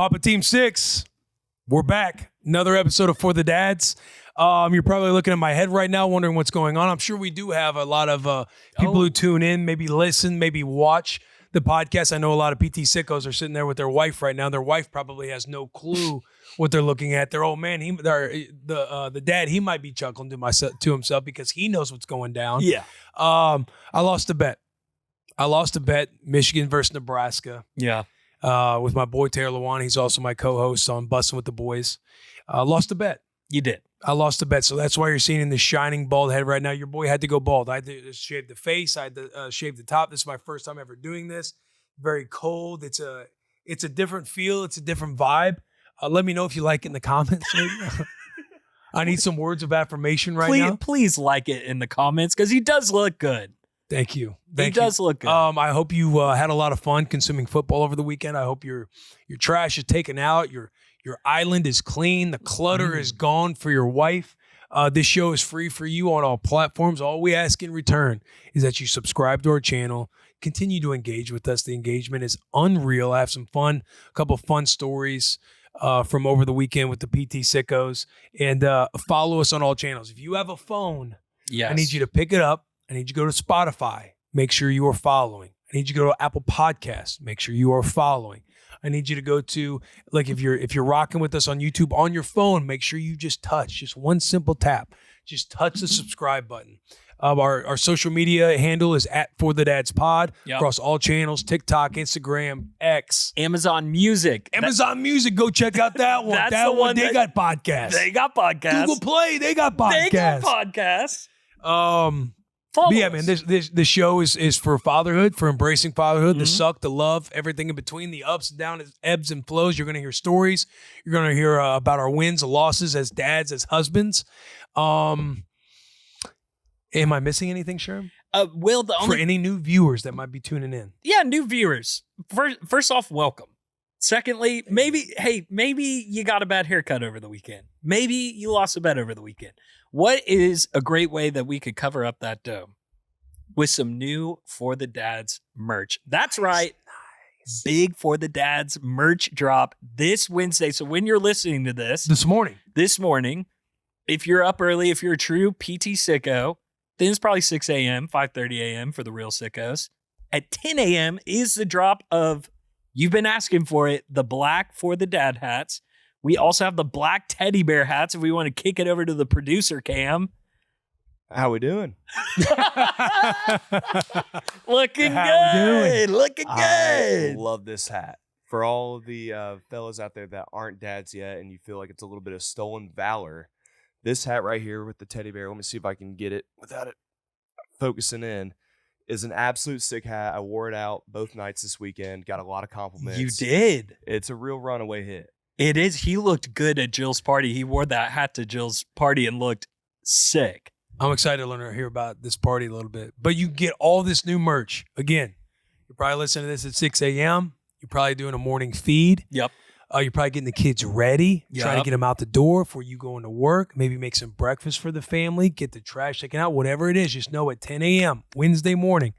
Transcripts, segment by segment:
Papa Team 6, we're back. Another episode of For the Dads. You're probably looking at my head right now wondering what's going on. I'm sure we do have a lot of people who tune in, maybe listen, maybe watch the podcast. I know a lot of PT sickos are sitting there with their wife right now. Their wife probably has no clue what they're looking at. They're, oh man, the dad, he might be chuckling to himself because he knows what's going down. Yeah. I lost a bet. Michigan versus Nebraska. Yeah. With my boy Taylor Lewan. He's also my co-host on Bussin with the Boys. Lost a bet. You did. I lost a bet, so that's why you're seeing this shining bald head right now. Your boy had to go bald. I had to shave the face. I had to shave the top. This is my first time ever doing this. Very cold. It's a different feel. It's a different vibe. Let me know if you like it in the comments. I need some words of affirmation now. Please like it in the comments because he does look good. Thank you. He does look good. I hope you had a lot of fun consuming football over the weekend. I hope your trash is taken out. Your island is clean. The clutter is gone for your wife. This show is free for you on all platforms. All we ask in return is that you subscribe to our channel. Continue to engage with us. The engagement is unreal. I have some fun, a couple of fun stories from over the weekend with the PT sickos. And follow us on all channels. If you have a phone, yes. I need you to pick it up. I need you to go to Spotify. Make sure you are following. I need you to go to Apple Podcasts. Make sure you are following. I need you to go to, like, if you're rocking with us on YouTube on your phone, make sure you just one simple tap. Just touch the subscribe button. Our social media handle is @ForTheDadsPod across all channels: TikTok, Instagram, X, Amazon Music. Music. Go check out that one. That's that the one. one They got podcasts. They got podcasts. Google Play. They got podcasts. But yeah, man, this show is for fatherhood, for embracing fatherhood, the suck, the love, everything in between, the ups and downs, ebbs and flows. You're going to hear stories. You're going to hear about our wins, losses as dads, as husbands. Am I missing anything, Sherm? Will, for any new viewers that might be tuning in. Yeah, new viewers. First off, welcome. Secondly, maybe you got a bad haircut over the weekend. Maybe you lost a bet over the weekend. What is a great way that we could cover up that dough? With some new For the Dads merch. That's right. Nice. Big For the Dads merch drop this Wednesday. So when you're listening to this. This morning, if you're up early, if you're a true PT sicko, then it's probably 6 a.m., 5:30 a.m. for the real sickos. At 10 a.m. is the drop of, you've been asking for it, the black For the Dad hats. We also have the black teddy bear hats if we want to kick it over to the producer, Cam. How we doing? Looking good. I love this hat. For all of the fellas out there that aren't dads yet and you feel like it's a little bit of stolen valor, this hat right here with the teddy bear, let me see if I can get it without it focusing in, is an absolute sick hat. I wore it out both nights this weekend. Got a lot of compliments. You did. It's a real runaway hit. It is. He looked good at Jill's party. He wore that hat to Jill's party and looked sick. I'm excited to hear about this party a little bit. But you get all this new merch. Again, you're probably listening to this at 6 a.m. You're probably doing a morning feed. Yep. You're probably getting the kids ready, trying to get them out the door before you go into work. Maybe make some breakfast for the family, get the trash taken out, whatever it is. Just know at 10 a.m. Wednesday morning,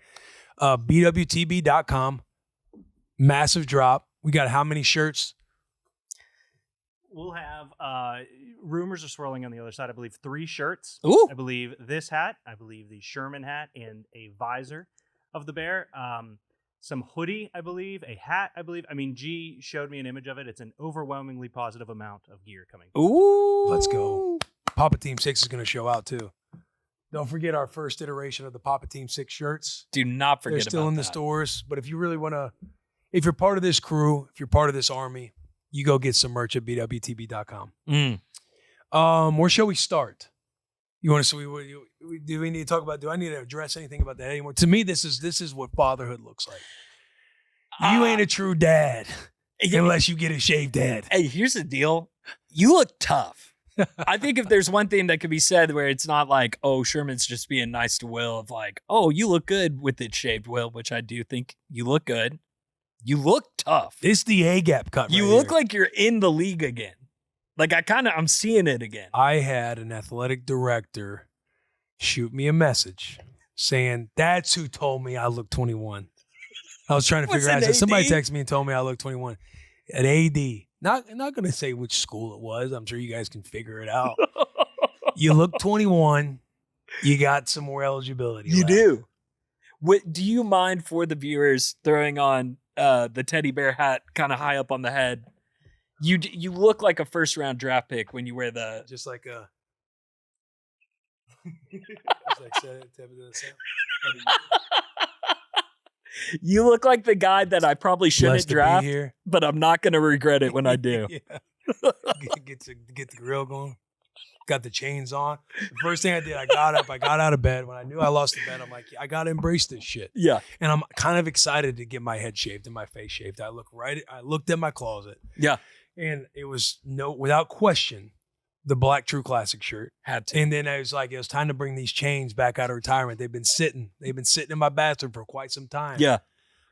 BWTB.com, massive drop. We got how many shirts? We'll have, rumors are swirling on the other side, I believe 3 shirts. Ooh. I believe this hat, I believe the Sherman hat, and a visor of the bear. Some hoodie, I believe, a hat, I believe. I mean, G showed me an image of it. It's an overwhelmingly positive amount of gear coming. Ooh. Let's go. Papa Team 6 is going to show out too. Don't forget our first iteration of the Papa Team 6 shirts. Do not forget about that. They're still in the stores, but if you really want to, if you're part of this crew, if you're part of this army, you go get some merch at bwtb.com. Where shall we start? You want to? Do we need to talk about? Do I need to address anything about that anymore? To me, this is what fatherhood looks like. You ain't a true dad unless you get a shaved head. Hey, here's the deal. You look tough. I think if there's one thing that could be said where it's not like, oh, Sherman's just being nice to Will, of like, oh, you look good with it shaved, Will, which I do think you look good. You look tough. It's the A-gap cut. You look like you're in the league again. Like I'm seeing it again. I had an athletic director shoot me a message saying, that's who told me I look 21. I was trying to figure out. Somebody texted me and told me I look 21. An AD not going to say which school it was. I'm sure you guys can figure it out. You look 21. You got some more eligibility. You left. do. Do you mind for the viewers throwing on the teddy bear hat kind of high up on the head? You look like a first round draft pick when you wear the Just like a. You look like the guy that I probably shouldn't Blessed to be draft, here. but I'm not going to regret it when I do. Yeah. Get the grill going. Got the chains on. The first thing I did, I got out of bed. When I knew I lost the bet, I'm like, I got to embrace this shit. Yeah. And I'm kind of excited to get my head shaved and my face shaved. I looked at my closet. Yeah. And it was without question, the black True Classic shirt. Had to. And then I was like, it was time to bring these chains back out of retirement. They've been sitting in my bathroom for quite some time. Yeah.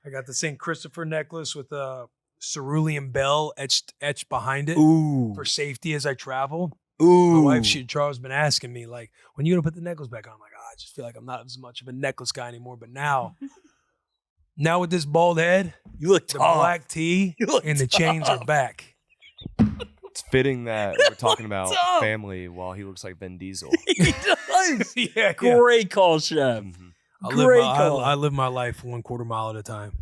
I got the St. Christopher necklace with a cerulean bell etched behind it. Ooh. For safety as I travel. Ooh. My wife, Charles, been asking me, like, when you gonna put the necklace back on? I'm like, I just feel like I'm not as much of a necklace guy anymore. But now with this bald head, You look the tall. black tee, You look and the chains are back. It's fitting that we're talking about Tough. family while he looks like Vin Diesel. He does. Yeah. Great call, Chef. Mhm. Great call. I live my life 1/4 mile at a time.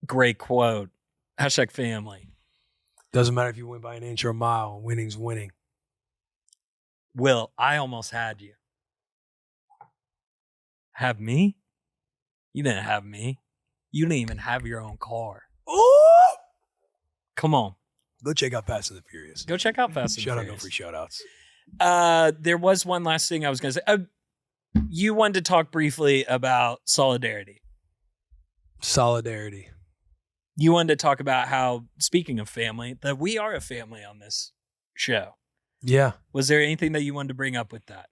Great quote. Hashtag family. Doesn't matter if you win by an inch or a mile. Winning's winning. Will, I almost had you. Have me? You didn't have me. You didn't even have your own car. Oh! Come on. Go check out Fast and the Furious. Go check out Fast and Shout out, no Furious. free shout outs. There was one last thing I was going to say. You wanted to talk briefly about solidarity. Solidarity. You wanted to talk about how, speaking of family, that we are a family on this show. Yeah. Was there anything that you wanted to bring up with that?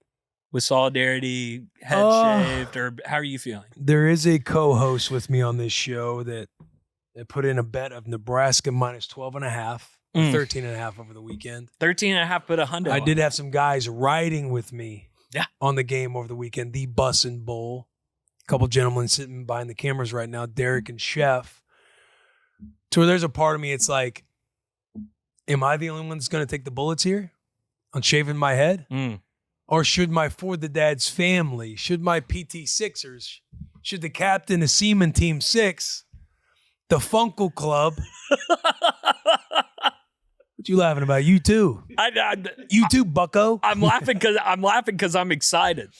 With solidarity, head shaved, or how are you feeling? There is a co-host with me on this show that put in a bet of Nebraska minus 12.5, 13.5 over the weekend. 13.5 put $100. I did have some guys riding with me Yeah. on the game over the weekend, the Bussin Bowl. A couple gentlemen sitting behind the cameras right now, Derek and Chef. So there's a part of me, it's like, am I the only one that's going to take the bullets here on shaving my head? Or should my For the Dad's family, should my PT Sixers, should the captain of Seaman Team 6, the Funkle Club, what you laughing about? You too. You too, bucko. I'm laughing because I'm excited.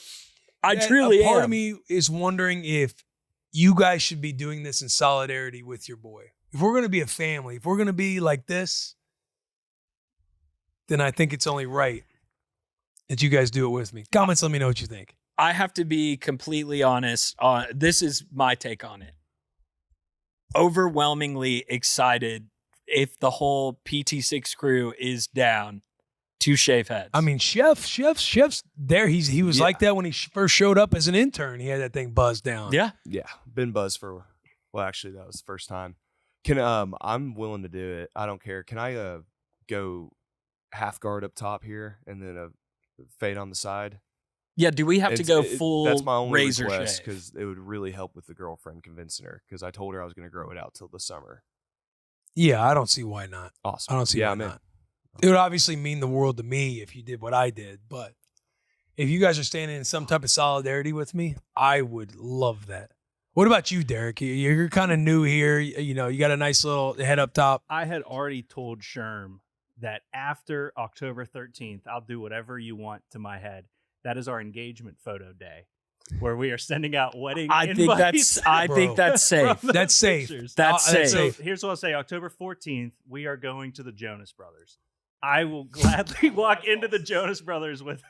I truly am. Part am. of me is wondering if you guys should be doing this in solidarity with your boy. If we're going to be a family, if we're going to be like this, then I think it's only right that you guys do it with me. Comments, let me know what you think. I have to be completely honest. This is my take on it. Overwhelmingly excited if the whole PT6 crew is down to shave heads. I mean, Chef's there. He was like that when he first showed up as an intern. He had that thing buzzed down. Yeah. Yeah, been buzzed for. Well, actually, that was the first time. I'm willing to do it. I don't care. Can I go half guard up top here and then a fade on the side? Yeah. Do we have to go full That's my only razor request shave? because it would really help with the girlfriend convincing her. Because I told her I was going to grow it out till the summer. Yeah, I don't see why not. Awesome. I don't see why I'm in. not. It would obviously mean the world to me if you did what I did, but if you guys are standing in some type of solidarity with me, I would love that. What about you, Derek? You're kind of new here. You know, you got a nice little head up top. I had already told Sherm that after October 13th, I'll do whatever you want to my head. That is our engagement photo day, where we are sending out wedding invites. I think that's safe. from That's those safe. pictures. That's safe. So here's what I'll say. October 14th, we are going to the Jonas Brothers. I will gladly walk into the Jonas Brothers with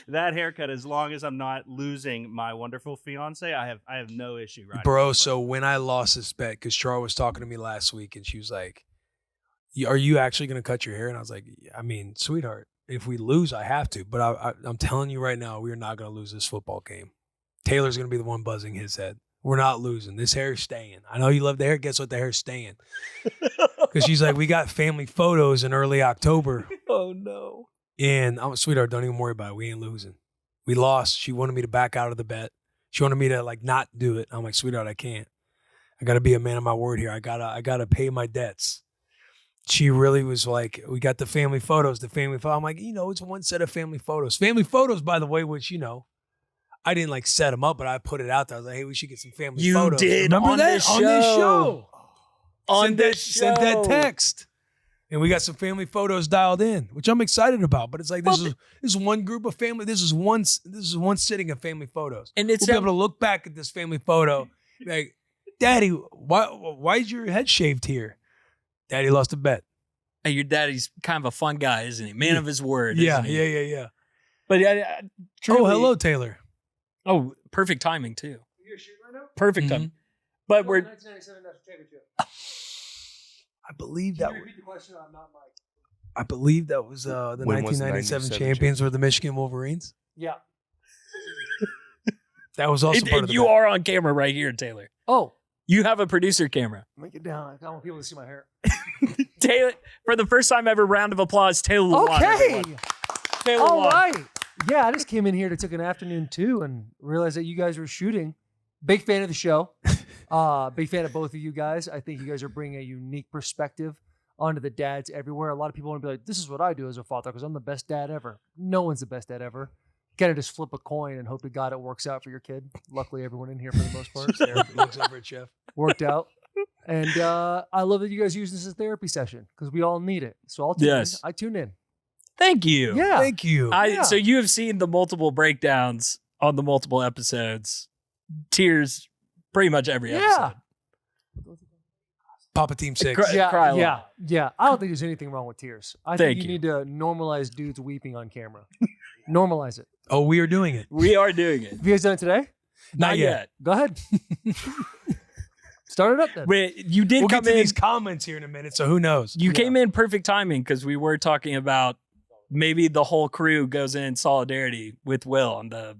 that haircut as long as I'm not losing my wonderful fiance. I have no issue riding. Bro, with so when I lost this bet, because Char was talking to me last week and she was like, are you actually going to cut your hair? And I was like, I mean, sweetheart, if we lose, I have to. But I'm telling you right now, we are not going to lose this football game. Taylor's going to be the one buzzing his head. We're not losing. This hair is staying. I know you love the hair. Guess what? The hair's staying. Because she's like, we got family photos in early October. Oh, no. And I'm sweetheart, don't even worry about it. We ain't losing. We lost. She wanted me to back out of the bet. She wanted me to like not do it. I'm like, sweetheart, I can't. I got to be a man of my word here. I gotta pay my debts. she really was like, we got the family photos, I'm like, it's one set of family photos. Family photos, by the way, which, I didn't like set them up, but I put it out there. I was like, hey, we should get some family photos. You did. Remember on that? This on this show. Sent that text. And we got some family photos dialed in, which I'm excited about. But it's like, this is one group of family. This is one sitting of family photos. And we'll be able to look back at this family photo, like, Daddy, why's your head shaved here? Daddy lost a bet. Hey, your daddy's kind of a fun guy, isn't he? Man of his word. Yeah, isn't he? yeah. But truly, hello, Taylor. Oh, perfect timing too. You're shooting right now? Perfect timing. But we're 1997 national championship. I believe Can that. you repeat the question? I'm not Mike. I believe that was the When was 1997 97 champions were the Michigan Wolverines. Yeah. That was also part of the you bet. are on camera right here, Taylor. Oh, You have a producer camera. make it down. I want people to see my hair. Taylor, for the first time ever, round of applause, Taylor Lewan. Okay. everyone. Taylor All Lewan. right. Yeah, I just came in here to took an afternoon too and realized that you guys were shooting. Big fan of the show. Big fan of both of you guys. I think you guys are bringing a unique perspective onto the dads everywhere. A lot of people want to be like, this is what I do as a father because I'm the best dad ever. No one's the best dad ever. Kind of just flip a coin and hope to God it works out for your kid. Luckily, everyone in here for the most part Eric looks over at Chef. worked out. And I love that you guys use this as a therapy session because we all need it. So I'll tune in. Yes. I tune in. Thank you. Yeah. Thank you. Yeah. So you have seen the multiple breakdowns on the multiple episodes. Tears pretty much every Yeah. episode. Papa Team 6. Cry- Yeah, cry a lot. yeah. I don't think there's anything wrong with tears. I Thank think you you. need to normalize dudes weeping on camera. Normalize it. Oh, we are doing it. We are doing it. Have you guys done it today? Not yet. Go ahead. Start it up then. Wait, you did We'll come get to in. these comments here in a minute, so who knows? You came in perfect timing because we were talking about maybe the whole crew goes in solidarity with Will on the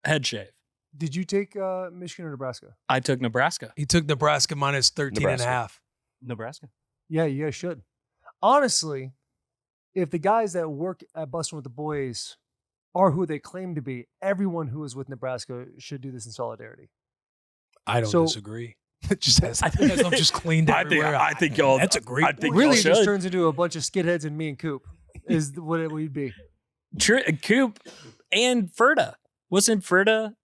head shave. Did you take Michigan or Nebraska? I took Nebraska. He took Nebraska minus 13 and a half. Nebraska. Yeah, you guys should. Honestly, if the guys that work at Bussin with the Boys are who they claim to be, everyone who is with Nebraska should do this in solidarity. I don't So- disagree. It just has them just cleaned everywhere. I think y'all. That's a great I think Really, y'all it just should. turns into a bunch of skidheads and me and Coop is what it would be. Coop and Ferda. Wasn't Ferda?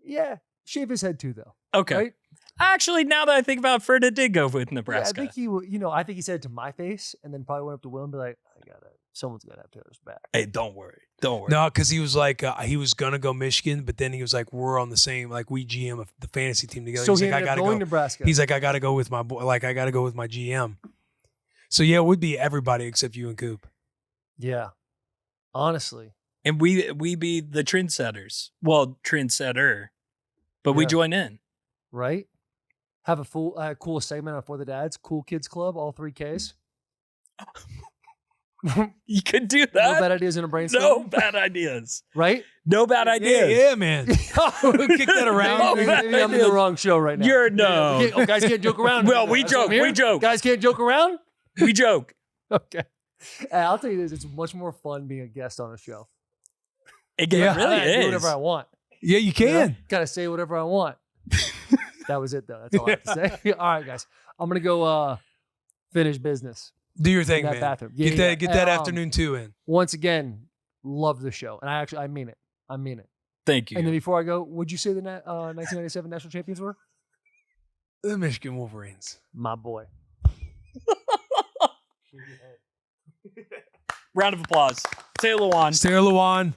Yeah, shave his head too, though. Okay. Right? Actually, now that I think about it, Ferda did go with Yeah, I Nebraska. think I think he said it to my face and then probably went up to Will and be like, someone's got to have Taylor's back. Hey, don't worry. Don't worry. No, because he was like, he was going to go Michigan, but then he was like, we're on the same, like we GM of the fantasy team together. So He's he like, I ended got up to going go. Nebraska. He's like, I got to go with my boy. Like, I got to go with my GM. So yeah, it would be everybody except you and Coop. Yeah. Honestly. And we be the trendsetters. Well, trendsetter. But we Yeah. join in. Right? Have a full cool segment on For the Dads, Cool Kids Club, all 3Ks. You could do No that. bad ideas in a brainstorm. No bad ideas. Right? No bad ideas. Yeah, man. Kick that around. Maybe, bad maybe I'm in the ideas. wrong show right now. You're no. Guys can't joke around. Well, we That's what I'm joke. here. We joke. Guys can't joke around? We joke. Okay. I'll tell you this, it's much more fun being a guest on a show. It Yeah. really I can do is. whatever I want. Yeah, you can. Gotta say whatever I want. That was it, though. That's all I have to say. All right, guys. I'm gonna go finish business Do your in thing, that man. bathroom. Get that And, afternoon two in. Once again, love the show, and I mean it. I mean it. Thank you. And then before I go, would you say the 1997 national champions were? The Michigan Wolverines. My boy. Round of applause. Taylor Lewan. Sarah Lewan.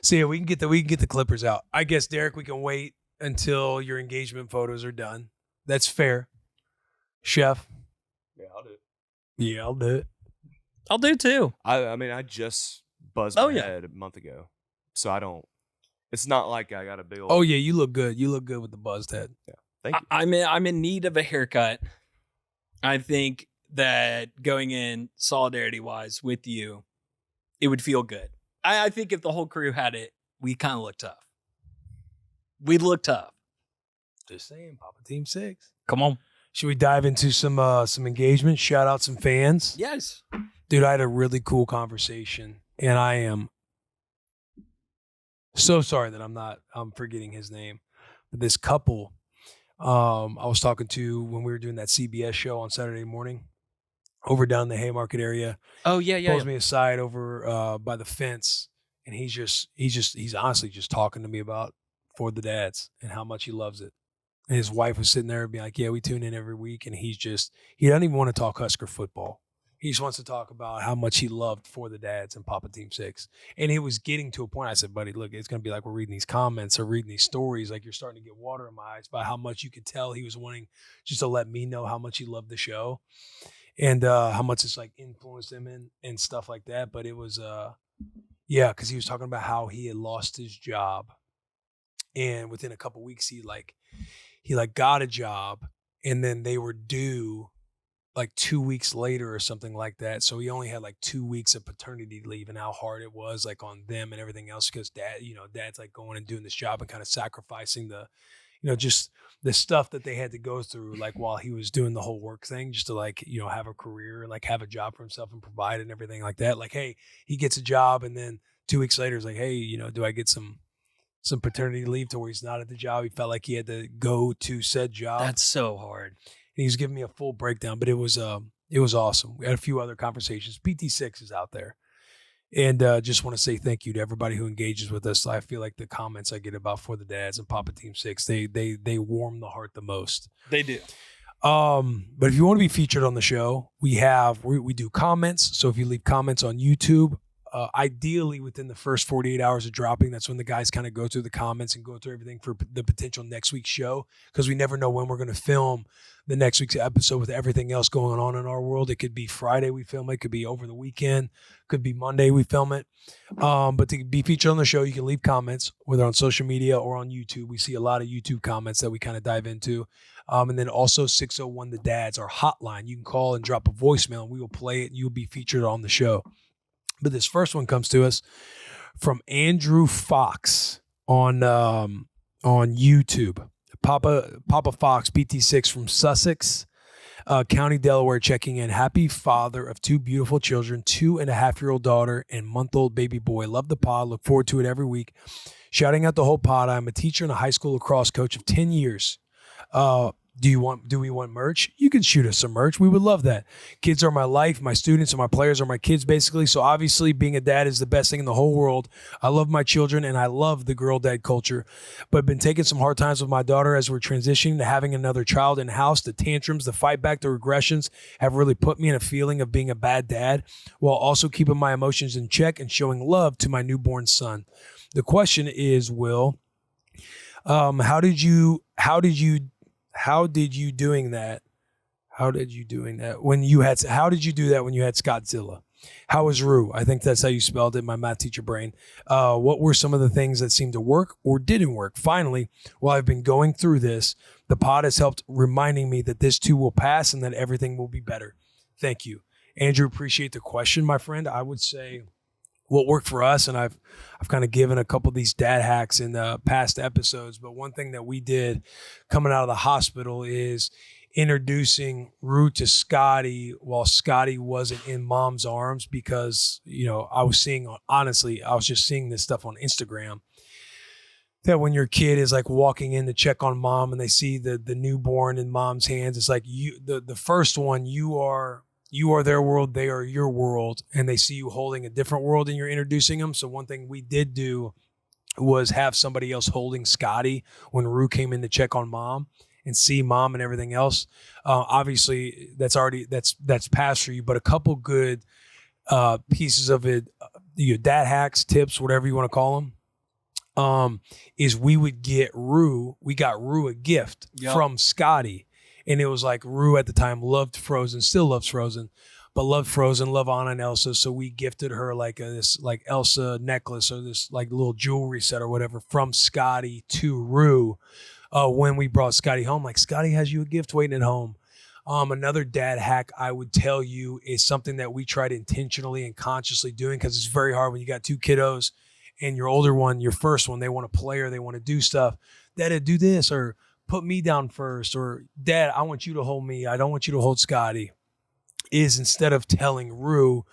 So yeah, we can get the Clippers out. I guess, Derek, we can wait until your engagement photos are done. That's fair. Chef. Yeah, I'll do it. Yeah, I'll do it. I'll do too. I mean, I just buzzed Oh, my yeah. head a month ago, so I don't. It's not like I got a big old. Oh yeah, you look good. You look good with the buzzed head. Thank you. I'm in need of a haircut. I think that going in solidarity wise with you, it would feel good. I think if the whole crew had it, we kind of look tough. We'd look tough. Just saying, Papa Team 6. Come on. Should we dive into some engagement? Shout out some fans. Yes. Dude, I had a really cool conversation, and I am so sorry that I'm forgetting his name. But this couple I was talking to when we were doing that CBS show on Saturday morning over down in the Haymarket area. Oh yeah, Pulls me aside over by the fence, and he's honestly just talking to me about For the Dads and how much he loves it. And his wife was sitting there being like, yeah, we tune in every week. And he doesn't even want to talk Husker football. He just wants to talk about how much he loved For the Dads and Papa Team 6. And it was getting to a point, I said, buddy, look, it's going to be like we're reading these comments or reading these stories. Like you're starting to get water in my eyes by how much you could tell he was wanting just to let me know how much he loved the show and how much it's like influenced him and stuff like that. But it was, because he was talking about how he had lost his job. And within a couple weeks, he got a job, and then they were due like 2 weeks later or something like that. So he only had like 2 weeks of paternity leave, and how hard it was like on them and everything else because dad's like going and doing this job and kind of sacrificing the, just the stuff that they had to go through like while he was doing the whole work thing just to like, have a career, like have a job for himself and provide and everything like that. Like, hey, he gets a job, and then 2 weeks later it's like, hey, do I get some paternity leave to where he's not at the job? He felt like he had to go to said job. That's so hard. And he was giving me a full breakdown, but it was awesome. We had a few other conversations. PT6 is out there. And just want to say thank you to everybody who engages with us. I feel like the comments I get about For the Dads and Papa Team 6, they warm the heart the most. They do. But if you want to be featured on the show, we do comments. So if you leave comments on YouTube, ideally within the first 48 hours of dropping, that's when the guys kind of go through the comments and go through everything for the potential next week's show, because we never know when we're going to film the next week's episode with everything else going on in our world. It could be Friday we film it, it could be over the weekend, could be Monday we film it. But to be featured on the show, you can leave comments, whether on social media or on YouTube. We see a lot of YouTube comments that we kind of dive into. And then also 601 The Dads, our hotline. You can call and drop a voicemail, and we will play it, and you'll be featured on the show. But this first one comes to us from Andrew Fox on YouTube. Papa Fox, PT6 from Sussex County, Delaware, checking in. Happy father of two beautiful children, 2.5-year-old daughter and month-old baby boy. Love the pod. Look forward to it every week. Shouting out the whole pod. I'm a teacher and a high school lacrosse coach of 10 years. Do we want merch? You can shoot us some merch. We would love that. Kids are my life. My students and my players are my kids, basically. So obviously being a dad is the best thing in the whole world. I love my children and I love the girl dad culture, but been taking some hard times with my daughter as we're transitioning to having another child in the house. The tantrums, the fight back, the regressions have really put me in a feeling of being a bad dad while also keeping my emotions in check and showing love to my newborn son. The question is, Will, how did you do that when you had Scottzilla? How was Rue? I think that's how you spelled it, my math teacher brain. What were some of the things that seemed to work or didn't work? Finally, while I've been going through this, the pod has helped reminding me that this too will pass and that everything will be better. Thank you. Andrew, appreciate the question, my friend. I would say what worked for us, and I've kind of given a couple of these dad hacks in the past episodes, but one thing that we did coming out of the hospital is introducing Rue to Scotty while Scotty wasn't in mom's arms, because, I was just seeing this stuff on Instagram, that when your kid is like walking in to check on mom and they see the newborn in mom's hands, it's like the first one, you are their world, they are your world, and they see you holding a different world and you're introducing them. So one thing we did do was have somebody else holding Scotty when Rue came in to check on mom and see mom and everything else. Obviously that's past for you, but a couple good pieces of it, your dad hacks, tips, whatever you want to call them, is we got Rue a gift from Scotty. And it was like Rue at the time loved Frozen, still loves Frozen, but loved Frozen, love Anna and Elsa. So we gifted her this Elsa necklace or this like little jewelry set or whatever from Scotty to Rue when we brought Scotty home. Like, Scotty has you a gift waiting at home. Another dad hack I would tell you is something that we tried intentionally and consciously doing, because it's very hard when you got two kiddos and your older one, your first one, they want to play or they want to do stuff. Dad, do this, or put me down first, or Dad, I want you to hold me, I don't want you to hold Scotty, is instead of telling Rue,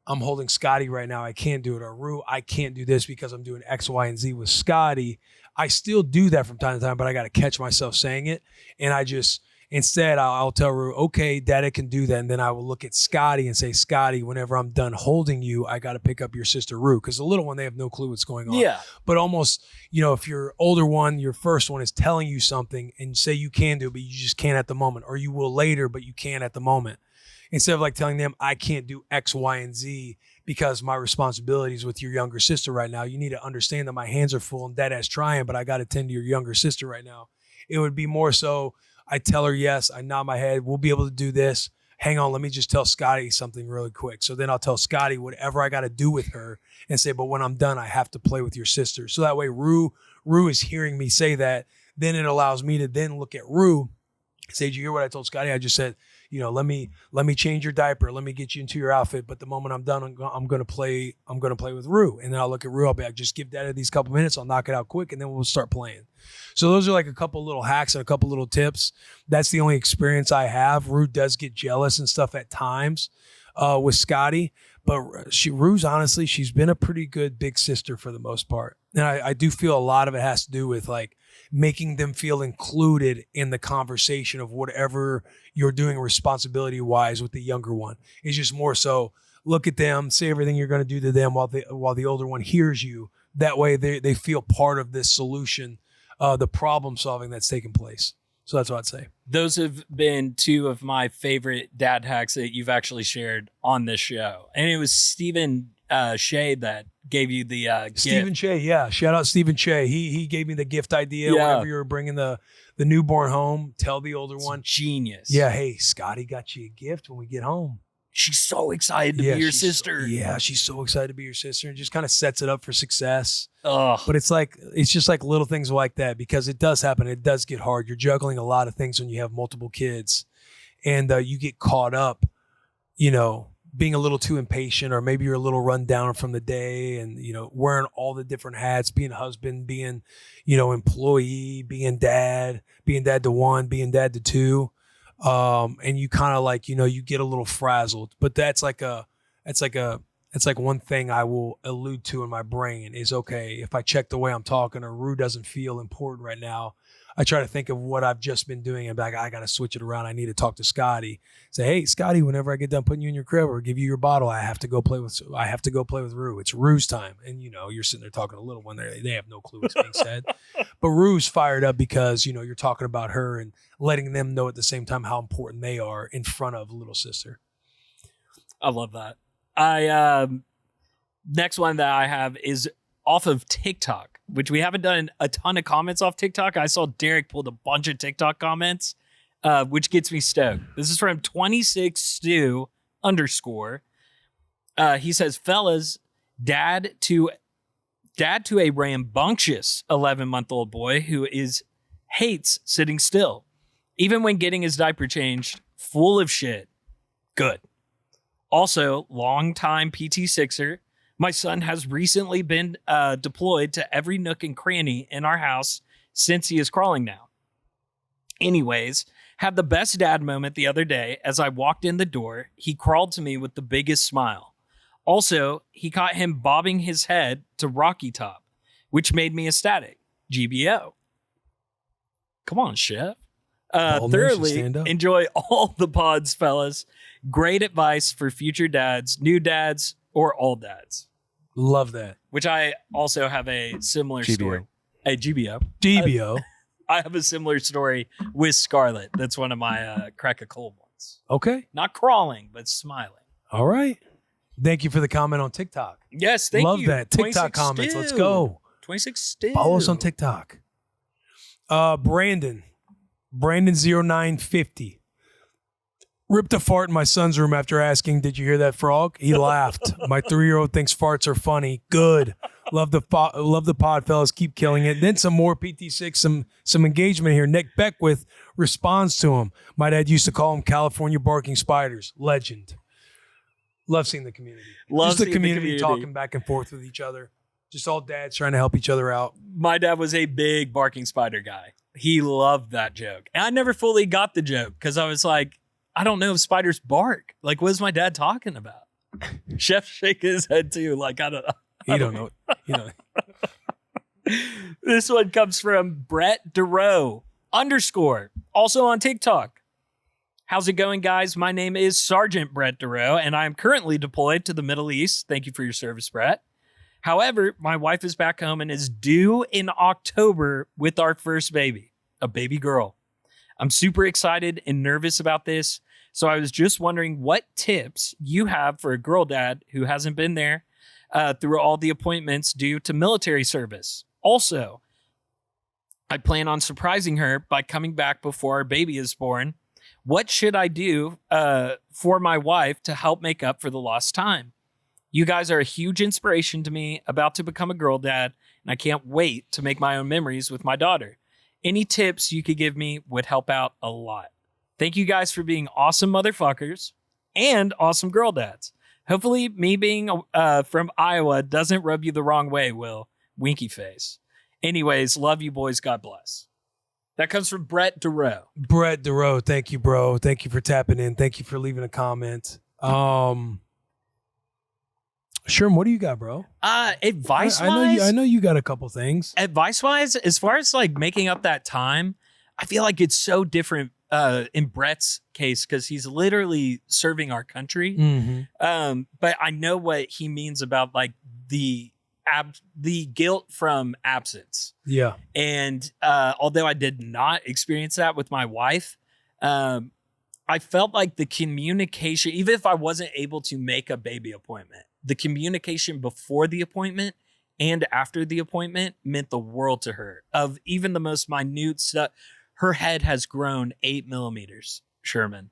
I'm holding Scotty right now. I can't do it. Or Rue, I can't do this because I'm doing X, Y, and Z with Scotty. I still do that from time to time, but I got to catch myself saying it. And I just, instead, I'll tell Rue, okay, Daddy can do that. And then I will look at Scotty and say, Scotty, whenever I'm done holding you, I got to pick up your sister Rue. Because the little one, they have no clue what's going on. Yeah. But almost, if your older one, your first one is telling you something and say you can do it, but you just can't at the moment. Or you will later, but you can't at the moment. Instead of like telling them, I can't do X, Y, and Z because my responsibility is with your younger sister right now. You need to understand that my hands are full and Dad is trying, but I got to tend to your younger sister right now. It would be more so I tell her yes, I nod my head, we'll be able to do this. Hang on, let me just tell Scotty something really quick. So then I'll tell Scotty whatever I got to do with her and say, but when I'm done, I have to play with your sister. So that way Rue is hearing me say that. Then it allows me to then look at Rue and say, did you hear what I told Scotty? I just said, let me change your diaper. Let me get you into your outfit. But the moment I'm done, I'm going to play with Rue. And then I'll look at Rue. I'll be like, just give Dad these couple minutes. I'll knock it out quick. And then we'll start playing. So those are like a couple little hacks and a couple little tips. That's the only experience I have. Rue does get jealous and stuff at times with Scotty. But Rue's honestly, she's been a pretty good big sister for the most part. And I do feel a lot of it has to do with like making them feel included in the conversation of whatever you're doing responsibility wise with the younger one. It's just more so look at them, say everything you're going to do to them while the older one hears you. That way they feel part of this solution, the problem solving that's taking place. So that's what I'd say. Those have been two of my favorite dad hacks that you've actually shared on this show. And it was Stephen Shea that gave you the Stephen gift. Shea, yeah. Shout out Stephen Shea. He gave me the gift idea whenever you were bringing the newborn home. Tell the older one. Genius. Yeah, hey, Scotty got you a gift when we get home. She's so excited to be your sister. She's so excited to be your sister. And just kind of sets it up for success. Oh. But it's just like little things like that because it does happen. It does get hard. You're juggling a lot of things when you have multiple kids. And you get caught up, being a little too impatient, or maybe you're a little run down from the day and, wearing all the different hats, being husband, being, employee, being dad to one, being dad to two. And you kind of like, you get a little frazzled, but that's like one thing I will allude to in my brain is, okay, if I check the way I'm talking or Rue doesn't feel important right now, I try to think of what I've just been doing and be like, I got to switch it around. I need to talk to Scotty. Say, hey, Scotty, whenever I get done putting you in your crib or give you your bottle, I have to go play with Rue. It's Rue's time. And, you're sitting there talking to little one. They have no clue what's being said. But Rue's fired up because, you're talking about her and letting them know at the same time how important they are in front of little sister. I love that. Next one that I have is off of TikTok, which we haven't done a ton of comments off TikTok. I saw Derek pulled a bunch of TikTok comments, which gets me stoked. This is from 26stew_. He says, fellas, dad to a rambunctious 11-month-old boy who hates sitting still. Even when getting his diaper changed, full of shit. Good. Also, longtime PT6er. My son has recently been deployed to every nook and cranny in our house since he is crawling now. Anyways, had the best dad moment the other day. As I walked in the door, he crawled to me with the biggest smile. Also, he caught him bobbing his head to Rocky Top, which made me ecstatic. GBO. Come on, Chef. Thoroughly enjoy all the pods, fellas. Great advice for future dads, new dads, or all dads. Love that. Which I also have a similar story. A GBO. GBO. I have a similar story with Scarlett. That's one of my crack a cold ones. Okay. Not crawling, but smiling. All right. Thank you for the comment on TikTok. Yes, thank you. Love that. TikTok comments. Let's go. 26stew. Follow us on TikTok. Brandon 0950. Ripped a fart in my son's room after asking, did you hear that frog? He laughed. My 3-year-old thinks farts are funny. Good. Love the pod, fellas. Keep killing it. Then some more PT6, some engagement here. Nick Beckwith responds to him. My dad used to call them California barking spiders. Legend. Love seeing the community. Just the community talking back and forth with each other. Just all dads trying to help each other out. My dad was a big barking spider guy. He loved that joke. And I never fully got the joke because I was like, I don't know if spiders bark. Like, what is my dad talking about? Chef shaking his head too. Like, I don't know. He don't know. This one comes from Brett DeRoe _ also on TikTok. How's it going, guys? My name is Sergeant Brett DeRoe, and I am currently deployed to the Middle East. Thank you for your service, Brett. However, my wife is back home and is due in October with our first baby, a baby girl. I'm super excited and nervous about this, so I was just wondering what tips you have for a girl dad who hasn't been there through all the appointments due to military service. Also, I plan on surprising her by coming back before our baby is born. What should I do for my wife to help make up for the lost time? You guys are a huge inspiration to me, about to become a girl dad, and I can't wait to make my own memories with my daughter. Any tips you could give me would help out a lot. Thank you guys for being awesome motherfuckers and awesome girl dads. Hopefully me being from Iowa doesn't rub you the wrong way, Will. Winky face. Anyways, love you boys. God bless. That comes from Brett DeRoe. Brett DeRoe, thank you, bro. Thank you for tapping in. Thank you for leaving a comment. Sherm, what do you got, bro? Advice-wise? I know you got a couple things. Advice-wise, as far as like making up that time, I feel like it's so different in Brett's case because he's literally serving our country. Mm-hmm. But I know what he means about like the guilt from absence. Yeah. And although I did not experience that with my wife, I felt like the communication, even if I wasn't able to make a baby appointment, the communication before the appointment and after the appointment meant the world to her. Of even the most minute stuff, her head has grown 8 millimeters, Sherman.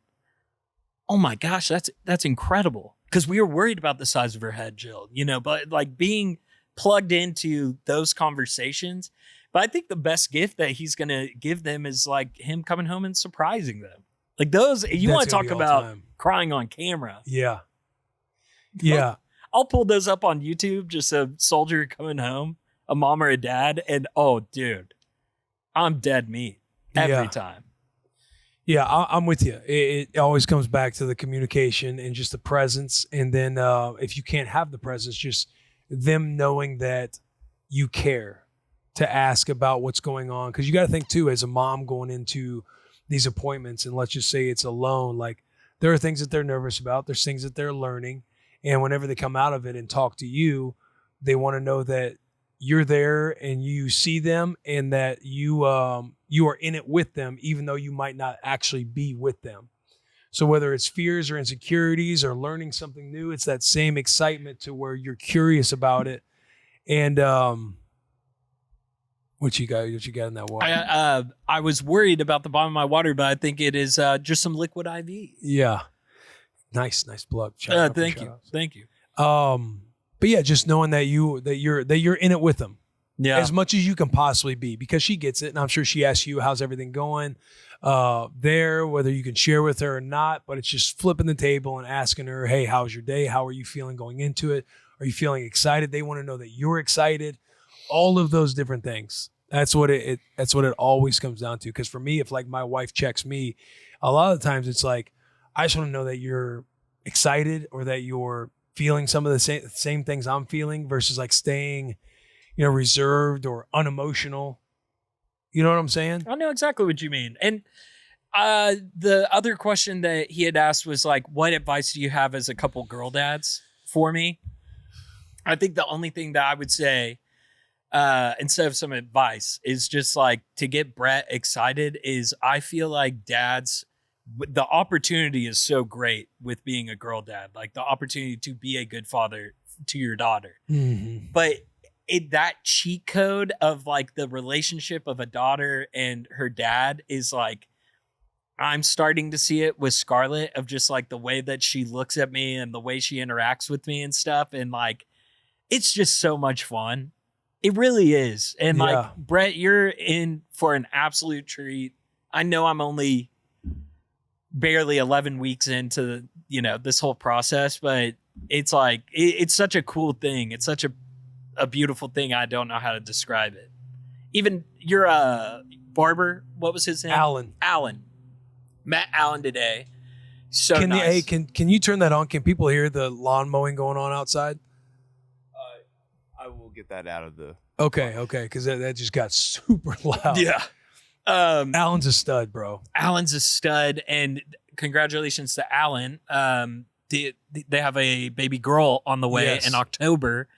Oh my gosh, that's incredible. Because we were worried about the size of her head, Jill, but like being plugged into those conversations. But I think the best gift that he's going to give them is like him coming home and surprising them. Like those, you want to talk about crying on camera. Yeah. Yeah. I'll pull those up on YouTube, just a soldier coming home, a mom or a dad. And oh, dude, I'm dead meat every time. Yeah, I'm with you. It always comes back to the communication and just the presence. And then if you can't have the presence, just them knowing that you care to ask about what's going on. Because you got to think, too, as a mom going into these appointments, and let's just say it's alone, like there are things that they're nervous about. There's things that they're learning. And whenever they come out of it and talk to you, they want to know that you're there and you see them and that you are in it with them, even though you might not actually be with them. So whether it's fears or insecurities or learning something new, it's that same excitement to where you're curious about it. And what you got in that water? I was worried about the bottom of my water, but I think it is just some liquid IV. Yeah. Nice plug. Thank you. But yeah, just knowing that you're in it with them, as much as you can possibly be, because she gets it, and I'm sure she asks you, "How's everything going?" There, whether you can share with her or not, but it's just flipping the table and asking her, "Hey, how's your day? How are you feeling going into it? Are you feeling excited?" They want to know that you're excited. All of those different things. That's what it always comes down to. Because for me, if like my wife checks me, a lot of the times it's like, I just want to know that you're excited or that you're feeling some of the same things I'm feeling versus like staying, reserved or unemotional. You know what I'm saying? I know exactly what you mean. And the other question that he had asked was like, what advice do you have as a couple girl dads for me? I think the only thing that I would say, instead of some advice, is just like to get Brett excited is I feel like dads, the opportunity is so great with being a girl dad, like the opportunity to be a good father to your daughter. Mm-hmm. But that cheat code of like the relationship of a daughter and her dad is like, I'm starting to see it with Scarlett of just like the way that she looks at me and the way she interacts with me and stuff. And like, it's just so much fun. It really is. And like, Brett, you're in for an absolute treat. I know I'm only barely 11 weeks into, this whole process, but it's like, it's such a cool thing. It's such a beautiful thing. I don't know how to describe it. Even your barber, what was his name? Alan. Met Alan today. So Can nice. can you turn that on? Can people hear the lawn mowing going on outside? I will get that out of the. Okay, because that just got super loud. Yeah. Alan's a stud, bro. Alan's a stud, and congratulations to Alan. They have a baby girl on the way Yes. in October,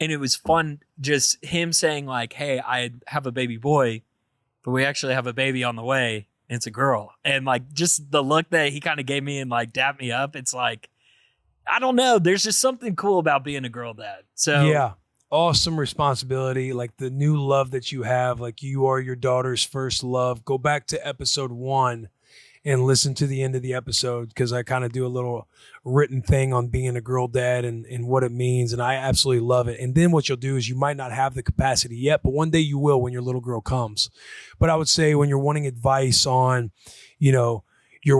and it was fun just him saying like, "Hey, I have a baby boy, but we actually have a baby on the way. And it's a girl." And like just the look that he kind of gave me and like dapped me up. It's like, I don't know. There's just something cool about being a girl dad. So Yeah. Awesome responsibility, like the new love that you have, like you are your daughter's first love. Go back to episode 1 and listen to the end of the episode, because I kind of do a little written thing on being a girl dad and what it means, and I absolutely love it. And then what you'll do is you might not have the capacity yet, but one day you will when your little girl comes. But I would say when you're wanting advice on, your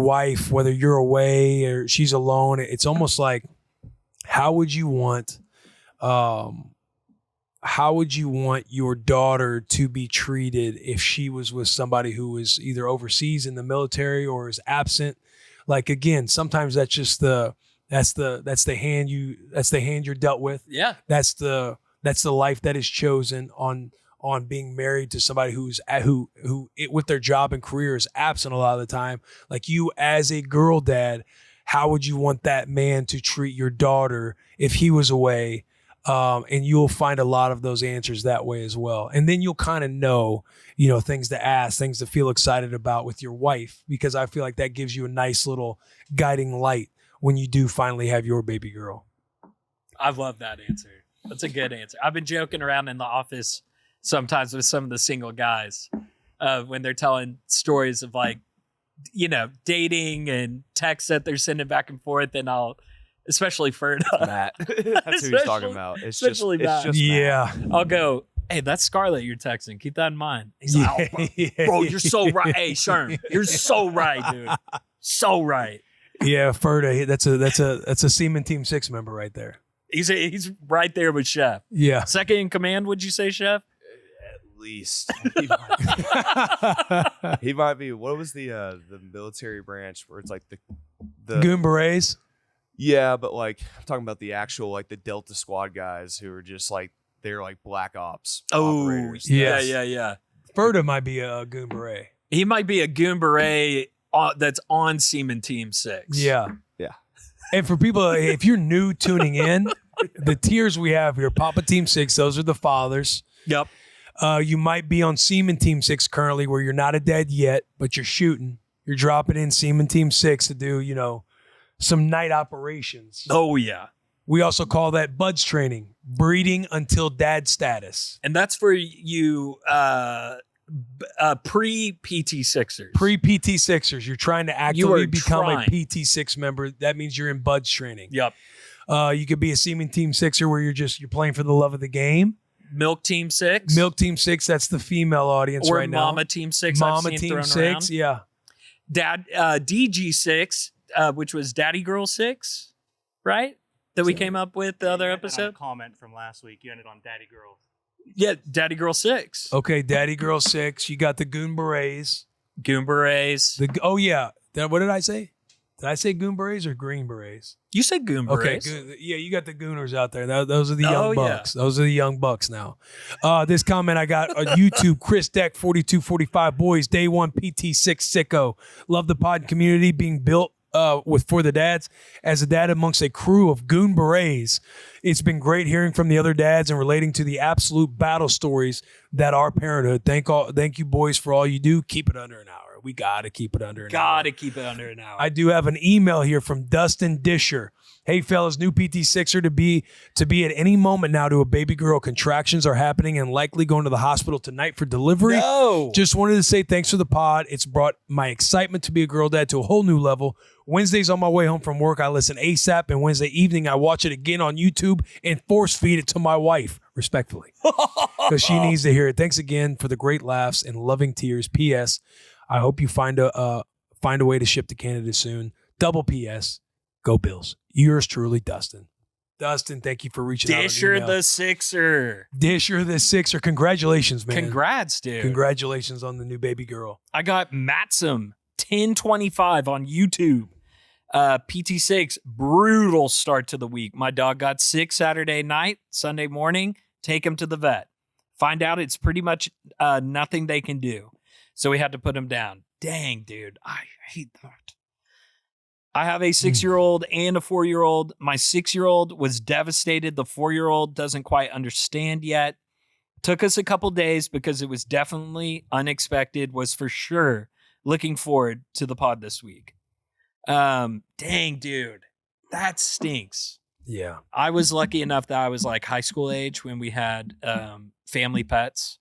wife, whether you're away or she's alone, it's almost like, how would you want your daughter to be treated if she was with somebody who is either overseas in the military or is absent? Like, again, sometimes that's just that's the hand you're dealt with. yeah, That's the life that is chosen on being married to somebody who with their job and career is absent a lot of the time. Like, you as a girl dad, how would you want that man to treat your daughter if he was away? And you'll find a lot of those answers that way as well. And then you'll kind of know, things to ask, things to feel excited about with your wife, because I feel like that gives you a nice little guiding light when you do finally have your baby girl. I love that answer. That's a good answer. I've been joking around in the office sometimes with some of the single guys when they're telling stories of like, dating and texts that they're sending back and forth, and especially Ferda. Matt. That's who he's talking about. It's just especially Matt. Matt. Yeah. I'll go, "Hey, that's Scarlett you're texting. Keep that in mind." He's like, "Oh, bro, you're so right. Hey, Sherm, you're so right, dude. So right." Yeah, Ferda, that's a Seaman Team 6 member right there. He's right there with Chef. Yeah. Second in command, would you say, Chef? At least he might be. What was the military branch where it's like the Goon Berets. Yeah, but like I'm talking about the actual like the Delta Squad guys who are just like they're like black ops operators. yeah. Yeah. Ferda might be a Goon Beret. He might be a Goon Beret that's on Seaman Team 6. Yeah. Yeah. And for people, if you're new tuning in, the tiers we have here, Papa Team 6, those are the fathers. Yep. You might be on Seaman Team 6 currently, where you're not a dad yet, but you're shooting. You're dropping in Seaman Team 6 to do, some night operations. Oh, yeah. We also call that buds training, breeding until dad status. And that's for you pre-PT6ers. Pre-PT6ers, you're trying to You actively are become trying. a PT6 member. That means you're in buds training. Yep. You could be a Seaman Team 6er where you're playing for the love of the game. Milk Team 6. Milk Team 6, that's the female audience or right now. Mama Team 6. Mama I've seen Team thrown 6, around. yeah. Dad, DG6, which was Daddy Girl 6, right? That we came up with the other You ended on a episode. comment from last week. You ended on Daddy Girl. Yeah, Daddy Girl 6. Okay, Daddy Girl 6. You got the Goon Berets. Goon Berets. Yeah. What did I say? Did I say Goon Berets or Green Berets? You said Goon Berets. Okay, yeah, you got the Gooners out there. Those are the young Oh, yeah. bucks. Those are the young bucks now. This comment I got on YouTube, Chris Deck 4245 boys, day one PT6 sicko. Love the pod community being built for the dads. As a dad amongst a crew of Goon Berets, it's been great hearing from the other dads and relating to the absolute battle stories that are parenthood. Thank you boys for all you do. Keep it under an hour. We gotta keep it under an hour. Gotta keep it under an hour. I do have an email here from Dustin Disher. Hey fellas, new PT6er to be at any moment now to a baby girl. Contractions are happening and likely going to the hospital tonight for delivery. No. Just wanted to say thanks for the pod. It's brought my excitement to be a girl dad to a whole new level. Wednesdays on my way home from work, I listen ASAP, and Wednesday evening I watch it again on YouTube and force feed it to my wife, respectfully, because she needs to hear it. Thanks again for the great laughs and loving tears. P.S. I hope you find a way to ship to Canada soon. Double P.S. Go Bills. Yours truly, Dustin. Dustin, thank you for reaching out. Disher the Sixer. Disher the Sixer. Congratulations, man. Congrats, dude. Congratulations on the new baby girl. I got Matsum 1025 on YouTube. PT6, brutal start to the week. My dog got sick Saturday night, Sunday morning. Take him to the vet. Find out it's pretty much nothing they can do. So we had to put him down. Dang, dude. I hate that. I have a 6-year-old and a 4-year-old. My 6-year-old was devastated. The 4-year-old doesn't quite understand yet. Took us a couple days because it was definitely unexpected, was for sure looking forward to the pod this week. Dang, dude. That stinks. Yeah. I was lucky enough that I was like high school age when we had family pets.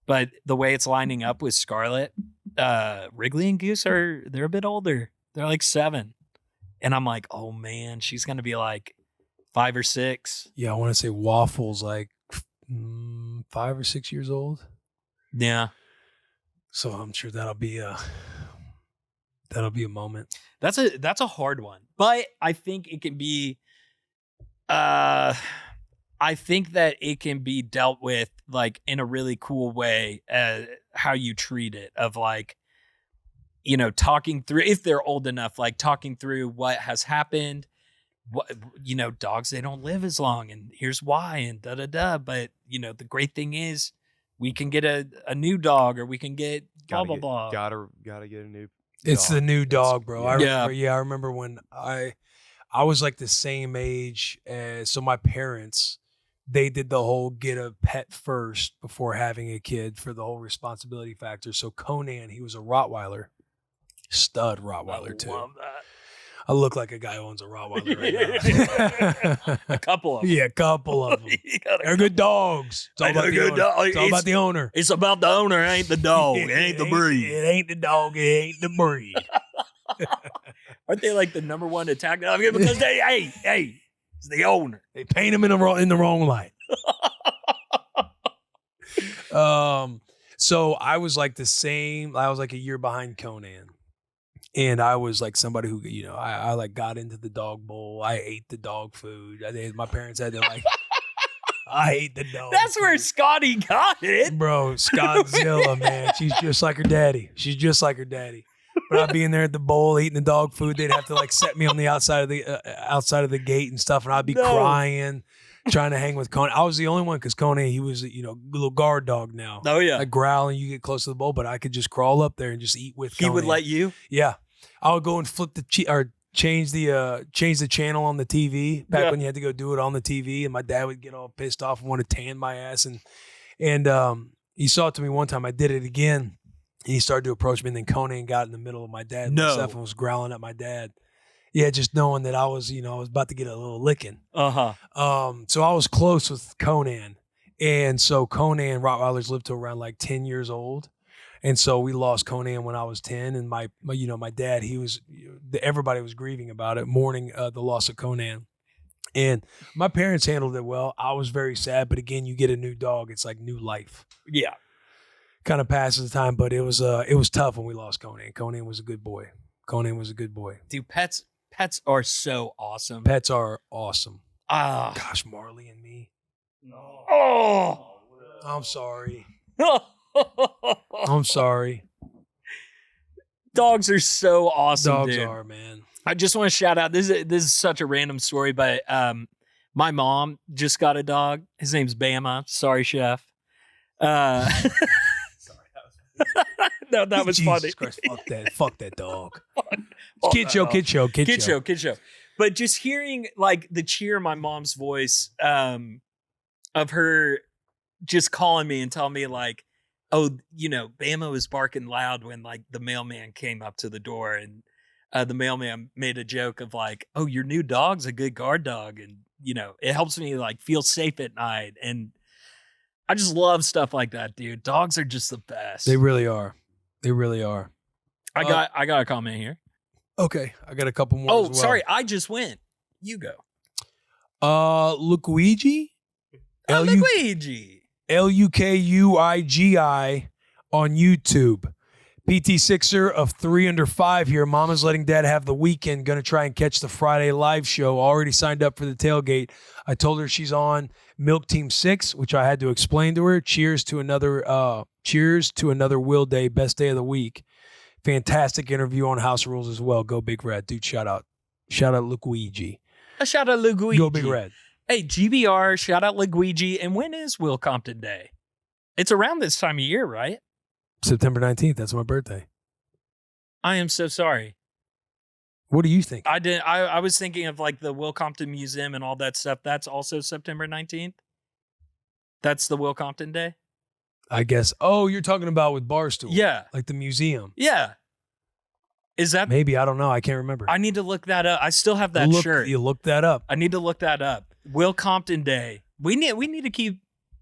But the way it's lining up with Scarlett, Wrigley and Goose they're a bit older. They're like 7. And I'm like, oh man, she's going to be like 5 or 6. Yeah, I want to say Waffle's like 5 or 6 years old. Yeah. So I'm sure that'll be a moment. That's a hard one. But I think it can be I think that it can be dealt with like in a really cool way, how you treat it, of like, you know, talking through, if they're old enough, like talking through what has happened. What, you know, dogs, they don't live as long, and here's why, and da-da-da. But, you know, the great thing is we can get a new dog, or we can get blah, blah, blah. Gotta get a new It's dog. the new dog, bro. Yeah. I remember when I was like the same age as, so my parents, they did the whole get a pet first before having a kid for the whole responsibility factor. So Conan, he was a Rottweiler, stud Rottweiler too. Love that. I look like a guy who owns a Rottweiler right now. A couple of them. Yeah, a couple of them. They're good dogs. It's all about the owner. It's all about the owner. It's about the owner, ain't the dog. It ain't the breed. It ain't the dog. It ain't the breed. Aren't they like the number one attack dog? Because hey, it's the owner. They paint him in the wrong light. So I was like the same. I was like a year behind Conan. And I was like somebody who, you know, I like got into the dog bowl. I ate the dog food. My parents had to like, I ate the dog. That's food. where Scotty got it. Bro, Scottzilla, man. She's just like her daddy. But I'd be in there at the bowl eating the dog food. They'd have to like set me on the outside of the gate and stuff. And I'd be crying, trying to hang with Conan. I was the only one because Conan, he was, you know, a little guard dog now. Oh, yeah. Like growling, you get close to the bowl, but I could just crawl up there and just eat with Conan. He would let you? Yeah. I would go and flip change the channel on the TV back when you had to go do it on the TV, and my dad would get all pissed off and want to tan my ass, and he saw it to me one time. I did it again, and he started to approach me, and then Conan got in the middle of my dad and stuff and was growling at my dad. Yeah, just knowing that I was about to get a little licking. Uh-huh. So I was close with Conan, and so Conan Rottweilers lived to around like 10 years old. And so we lost Conan when I was 10, and my dad, everybody was grieving about it, mourning the loss of Conan. And my parents handled it well. I was very sad, but again, you get a new dog, it's like new life. Yeah. Kind of passes the time, but it was tough when we lost Conan. Conan was a good boy. Dude, pets are so awesome. Pets are awesome. Ah. Gosh, Marley and me. Oh. I'm sorry. I'm sorry. Dogs are so awesome. Dogs dude. are, man. I just want to shout out. This is such a random story, but my mom just got a dog. His name's Bama. Sorry, chef. Sorry, no, that was Jesus funny. Christ, fuck that dog. Kid show. But just hearing like the cheer in my mom's voice, of her just calling me and telling me like, oh, you know, Bama was barking loud when like the mailman came up to the door, and the mailman made a joke of like, oh, your new dog's a good guard dog. And, you know, it helps me like feel safe at night. And I just love stuff like that, dude. Dogs are just the best. They really are. I got a comment here. Okay. I got a couple more. Oh, as well. sorry. I just went. You go. Luigi? Luigi. Lukuigi on YouTube. PT6er of 3 under 5 here. Mama's letting dad have the weekend. Going to try and catch the Friday live show. Already signed up for the tailgate. I told her she's on Milk Team 6, which I had to explain to her. Cheers to another Will Day, best day of the week. Fantastic interview on House Rules as well. Go Big Red. Dude, shout out. Shout out Luigi. A shout out Luigi. Go Big Red. Hey, GBR, shout out Luigi. And when is Will Compton Day? It's around this time of year, right? September 19th. That's my birthday. I am so sorry. What do you think? I was thinking of like the Will Compton Museum and all that stuff. That's also September 19th. That's the Will Compton Day. I guess. Oh, you're talking about with Barstool. Yeah. Like the museum. Yeah. Is that maybe? I don't know. I can't remember. I need to look that up. I still have that shirt. You look that up. I need to look that up. Will Compton Day. We need to keep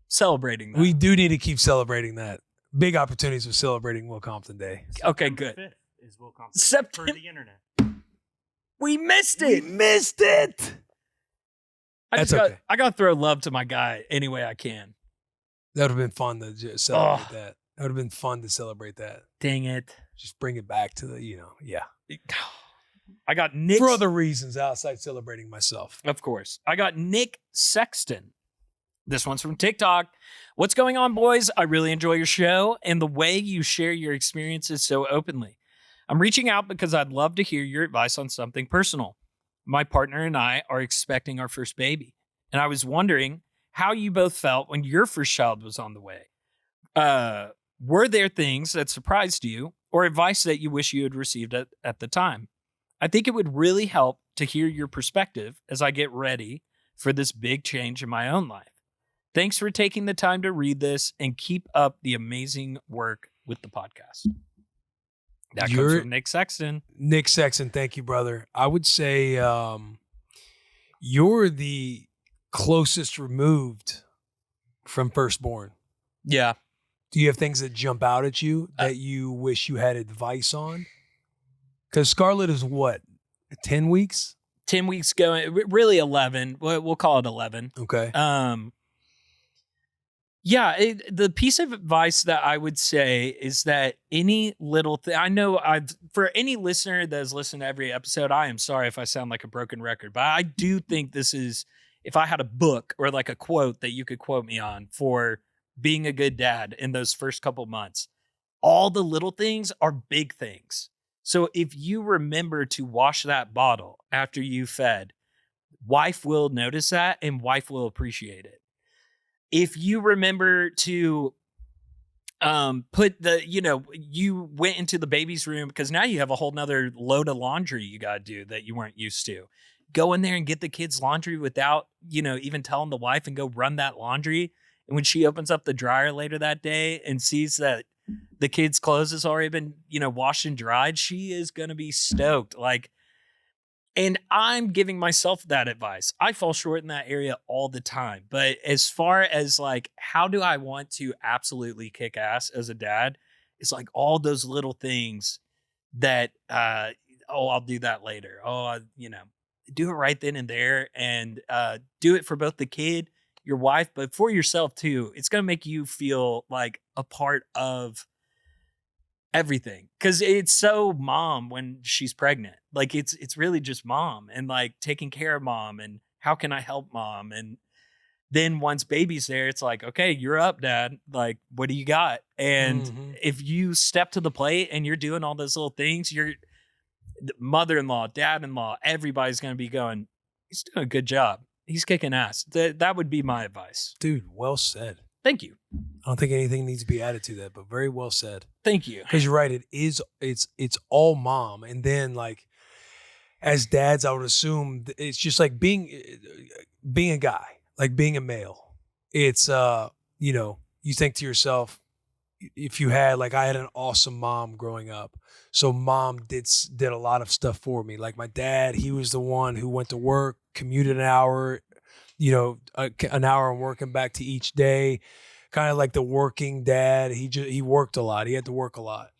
celebrating that. We do need to keep celebrating that. Big opportunities for celebrating Will Compton Day. Okay, good. 5th is Will Compton September. for the internet. We missed it. I got to throw love to my guy any way I can. That would have been fun to just celebrate that. That would have been fun to celebrate that. Dang it. Just bring it back to the, yeah. I got Nick. For other reasons outside celebrating myself. Of course. I got Nick Sexton. This one's from TikTok. What's going on, boys? I really enjoy your show and the way you share your experiences so openly. I'm reaching out because I'd love to hear your advice on something personal. My partner and I are expecting our first baby, and I was wondering how you both felt when your first child was on the way. Were there things that surprised you or advice that you wish you had received at the time? I think it would really help to hear your perspective as I get ready for this big change in my own life. Thanks for taking the time to read this and keep up the amazing work with the podcast. That comes from Nick Sexton. Nick Sexton, thank you, brother. I would say you're the closest removed from firstborn. Yeah. Do you have things that jump out at you that you wish you had advice on? Because Scarlett is what, 10 weeks? 10 weeks going, really 11. We'll call it 11. Okay. Yeah, the piece of advice that I would say is that any little thing, I know for any listener that has listened to every episode, I am sorry if I sound like a broken record, but I do think this is, if I had a book or like a quote that you could quote me on for being a good dad in those first couple months, all the little things are big things. So if you remember to wash that bottle after you fed, wife will notice that and wife will appreciate it. If you remember to put you went into the baby's room because now you have a whole nother load of laundry you got to do that you weren't used to. Go in there and get the kids' laundry without, even telling the wife and go run that laundry. And when she opens up the dryer later that day and sees that the kids' clothes has already been, washed and dried, she is going to be stoked. And I'm giving myself that advice. I fall short in that area all the time. But as far as how do I want to absolutely kick ass as a dad? It's all those little things that, I'll do that later. Do it right then and there and do it for both the kid, your wife, but for yourself too. It's going to make you feel like a part of everything, because it's so mom when she's pregnant. It's really just mom and taking care of mom and how can I help mom. And then once baby's there, it's okay, you're up, dad. What do you got? And if you step to the plate and you're doing all those little things, your mother-in-law, dad-in-law, everybody's going to be going, he's doing a good job. He's kicking ass. That would be my advice. Dude, well said. Thank you. I don't think anything needs to be added to that, but very well said. Thank you. Because you're right. It's all mom. And then as dads, I would assume it's just being a guy, being a male. It's, you think to yourself, if you had, I had an awesome mom growing up. So mom did a lot of stuff for me. My dad, he was the one who went to work, commuted an hour, an hour and working back to each day, kind of like the working dad. He worked a lot. He had to work a lot.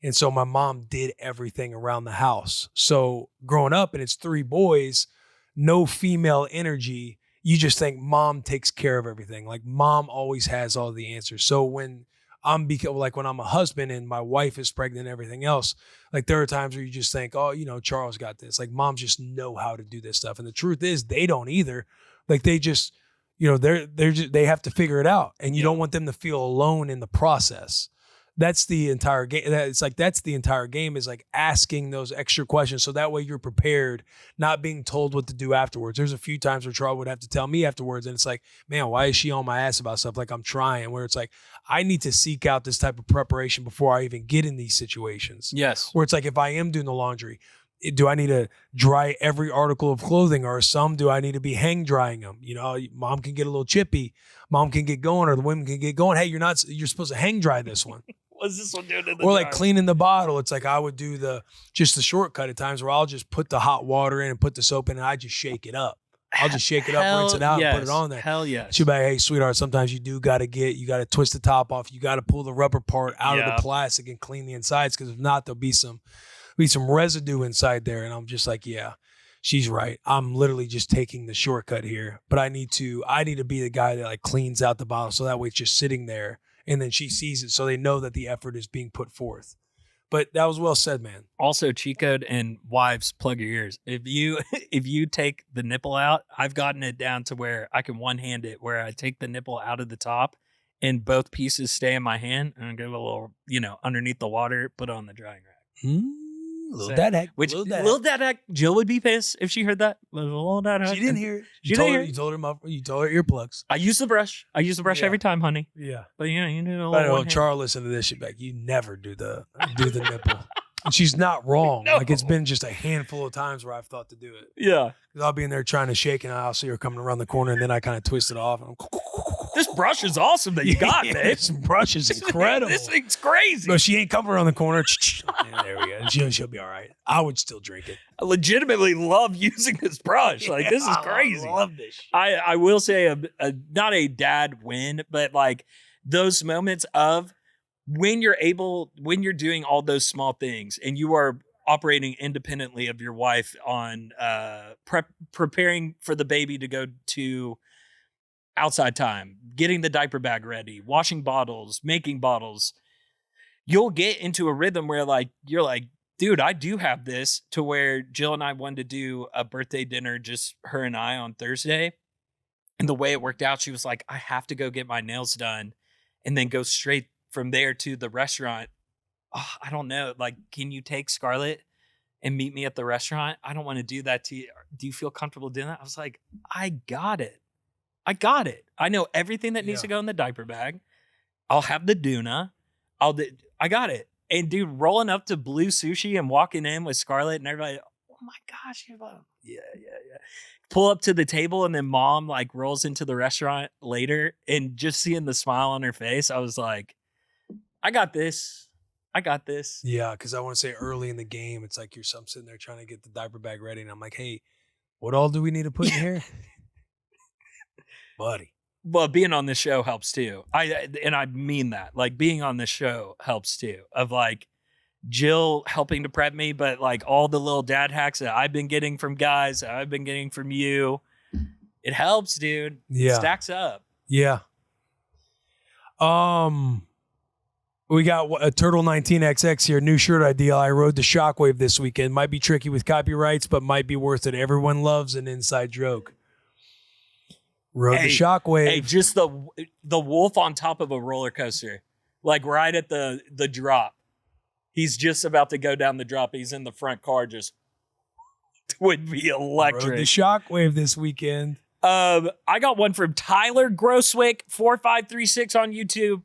And so my mom did everything around the house. So growing up, and it's 3 boys, no female energy. You just think mom takes care of everything. Mom always has all the answers. So when when I'm a husband and my wife is pregnant and everything else, there are times where you just think, oh, Charles got this. Moms just know how to do this stuff. And the truth is they don't either. They just, they have to figure it out, and you don't want them to feel alone in the process. that's the entire game. It's like that's the entire game is like asking those extra questions so that way you're prepared, not being told what to do afterwards. There's a few times where Charles would have to tell me afterwards, and it's like, man, why is she on my ass about stuff? Like I'm trying. Where it's like I need to seek out this type of preparation before I even get in these situations. Yes. Where it's like if I am doing the laundry, do I need to dry every article of clothing, or some do I need to be hang drying them? You know, mom can get a little chippy, mom can get going, or the women can get going. Hey, you're supposed to hang dry this one. What's this one doing in the Or like dryer? cleaning the bottle. It's like I would do the shortcut at times where I'll just put the hot water in and put the soap in and I just shake it up. I'll just shake it up, rinse it out, and put it on there. Hell yes. She'll be like, hey, sweetheart, sometimes you got to twist the top off. You got to pull the rubber part out of the plastic and clean the insides, because if not, there'll be some residue inside there. And I'm just like, yeah, she's right. I'm literally just taking the shortcut here, but I need to be the guy that like cleans out the bottle so that way it's just sitting there. And then she sees it, so they know that the effort is being put forth. But that was well said, man. Also, cheat code and wives, plug your ears. If you take the nipple out, I've gotten it down to where I can one-hand it, where I take the nipple out of the top and both pieces stay in my hand, and I go a little, underneath the water, put it on the drying rack. Little dad hack. Little dad hack. Jill would be pissed if she heard that. Little dad hack. She didn't hear it. You told her earplugs. I use the brush. Every time, honey. Yeah. But you do a I little know one Charles listened to this shit back. You never do the nipple. And she's not wrong. No. Like it's been just a handful of times where I've thought to do it. Yeah. 'Cause I'll be in there trying to shake and I'll see her coming around the corner and then I kind of twist it off. And This brush is awesome that you got, yeah, babe. this brush is incredible. This thing's crazy. But she ain't coming around the corner. Yeah, there we go. She'll be all right. I would still drink it. I legitimately love using this brush. Like, this is crazy. I love this shit. I will say not a dad win, but like those moments of when you're doing all those small things and you are operating independently of your wife on preparing for the baby to go to outside time, getting the diaper bag ready, washing bottles, making bottles, you'll get into a rhythm where like you're like, dude, I do have this, to where Jill and I wanted to do a birthday dinner, just her and I, on Thursday. And the way it worked out, she was like, I have to go get my nails done and then go straight from there to the restaurant. Oh, I don't know. Like, can you take Scarlett and meet me at the restaurant? I don't want to do that to you. Do you feel comfortable doing that? I was like, I got it. I know everything that needs to go in the diaper bag. I'll have the Doona. I got it. And dude, rolling up to Blue Sushi and walking in with Scarlett and everybody, oh my gosh, yeah. Pull up to the table and then mom like rolls into the restaurant later, and just seeing the smile on her face, I was like, I got this. Yeah, because I want to say early in the game, it's like I'm sitting there trying to get the diaper bag ready, and I'm like, hey, what all do we need to put in here? Buddy. Well, being on this show helps too. I mean that. Like, being on this show helps too. Of like Jill helping to prep me, but like all the little dad hacks that I've been getting from guys, that I've been getting from you. It helps, dude. Yeah. It stacks up. Yeah. We got a Turtle 19XX here, new shirt idea. I rode the Shockwave this weekend. Might be tricky with copyrights, but might be worth it. Everyone loves an inside joke. Rode the Shockwave. Hey, just the wolf on top of a roller coaster, like right at the drop. He's just about to go down the drop. He's in the front car, just would be electric. Rode the Shockwave this weekend. I got one from Tyler Grosswick 4536 on YouTube.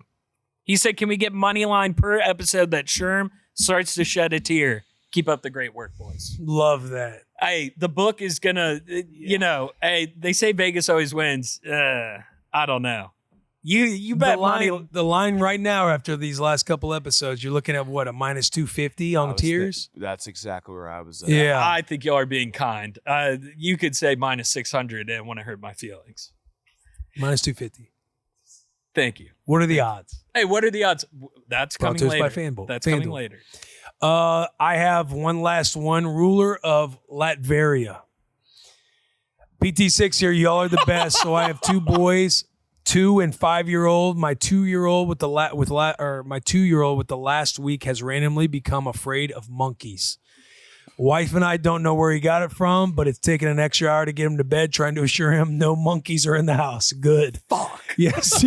He said, "Can we get money line per episode that Sherm starts to shed a tear? Keep up the great work, boys." Love that. Hey, the book is gonna, hey, they say Vegas always wins. I don't know. You bet money. The line right now after these last couple episodes, you're looking at what, a minus 250 on tears? That's exactly where I was at. Yeah. I think y'all are being kind. You could say minus 600 and want to hurt my feelings. Minus 250. Thank you. What are the odds? Hey, what are the odds? That's Brought coming to us later. by FanDuel. That's FanDuel. coming later. I have one last one. Ruler of Latveria. PT6 here. Y'all are the best. So I have two boys, 2 and 5-year-old. My 2-year-old with my 2-year-old with the last week has randomly become afraid of monkeys. Wife and I don't know where he got it from, but it's taken an extra hour to get him to bed, trying to assure him no monkeys are in the house. Good. Fuck. Yes.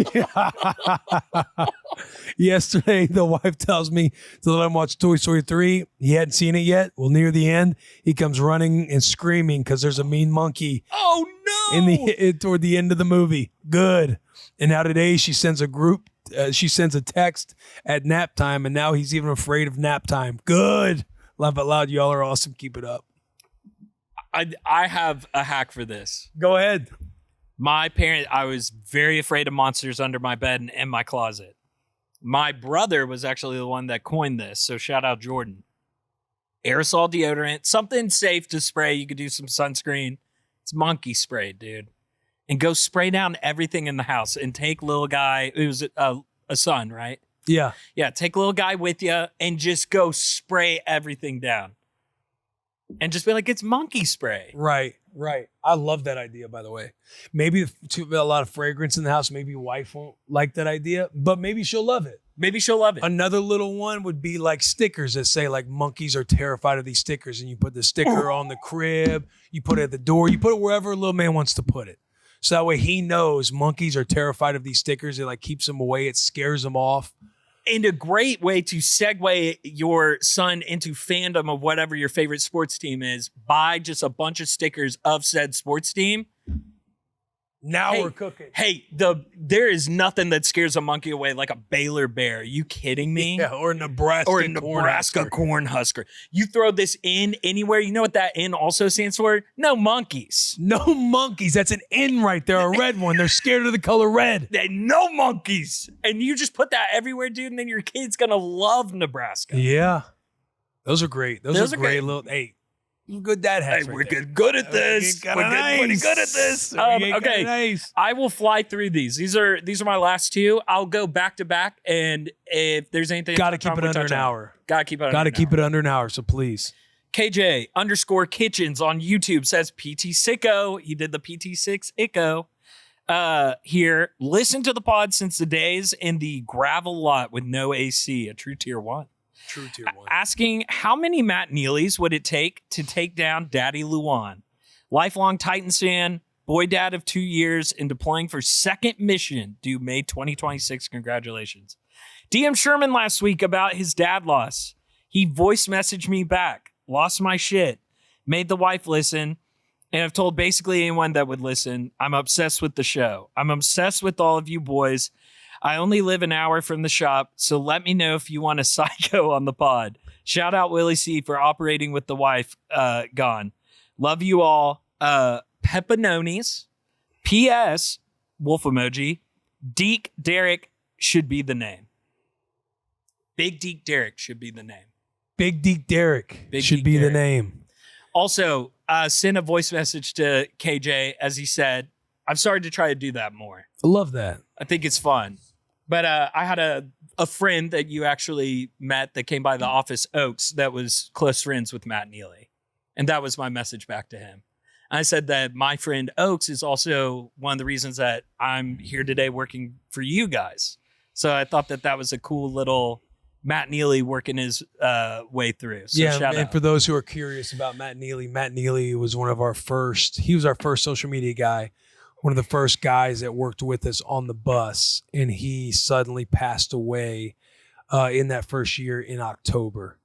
Yesterday, the wife tells me to let him watch Toy Story 3. He hadn't seen it yet. Well, near the end, he comes running and screaming because there's a mean monkey Oh no! toward the end of the movie. Good. And now today, she sends a text at nap time, and now he's even afraid of nap time. Good. Laugh out loud. Y'all are awesome. Keep it up. I have a hack for this. Go ahead. I was very afraid of monsters under my bed and in my closet. My brother was actually the one that coined this, so shout out Jordan. Aerosol deodorant, something safe to spray. You could do some sunscreen. It's monkey spray, dude. And go spray down everything in the house and take little guy. It was a son, right? Yeah. Yeah, take little guy with you and just go spray everything down. And just be like, it's monkey spray. Right. I love that idea, by the way. Maybe a lot of fragrance in the house. Maybe your wife won't like that idea, but maybe she'll love it. Another little one would be like stickers that say like monkeys are terrified of these stickers. And you put the sticker on the crib, you put it at the door, you put it wherever a little man wants to put it. So that way he knows monkeys are terrified of these stickers. It like keeps them away. It scares them off. And a great way to segue your son into fandom of whatever your favorite sports team is, buy just a bunch of stickers of said sports team. Now we're cooking. Hey, there is nothing that scares a monkey away like a Baylor bear. Are you kidding me? Yeah, or Nebraska Cornhusker. You throw this in anywhere. You know what that N also stands for? No monkeys. No monkeys. That's an N right there, a red one. They're scared of the color red. No monkeys. And you just put that everywhere, dude, and then your kid's going to love Nebraska. Yeah. Those are great. Those are great little, hey, good dad hats. Hey, we're good at this. We're pretty good at this. Okay, nice. I will fly through these. These are my last two. I'll go back to back, and if there's anything, gotta keep it under an hour. Gotta keep it under an hour. So please. KJ_Kitchens on YouTube says PT Sicko. He did the PT6 Icko. Here, listen to the pod since the days in the gravel lot with no AC. A true tier one. Asking how many Matt Neelys would it take to take down Daddy Lewan? Lifelong Titans fan, boy dad of 2 years, and deploying for second mission due May 2026. Congratulations. DM Sherman last week about his dad loss. He voice messaged me back. Lost my shit. Made the wife listen. And I've told basically anyone that would listen, I'm obsessed with the show. I'm obsessed with all of you boys. I only live an hour from the shop, so let me know if you want a psycho on the pod. Shout out Willie C for operating with the wife gone. Love you all. Pepanonis. P.S. Wolf emoji. Deke Derek should be the name. Big Deke Derek should be the name. Big Deke Derek should be the name. Also, send a voice message to KJ, as he said. I'm starting to try to do that more. I love that. I think it's fun. But I had a friend that you actually met that came by the office, Oaks, that was close friends with Matt Neely. And that was my message back to him. I said that my friend Oaks is also one of the reasons that I'm here today working for you guys. So I thought that was a cool little Matt Neely working his way through. So yeah, shout and out. For those who are curious about Matt Neely was one of our first, he was our first social media guy. One of the first guys that worked with us on the bus, and he suddenly passed away in that first year in October.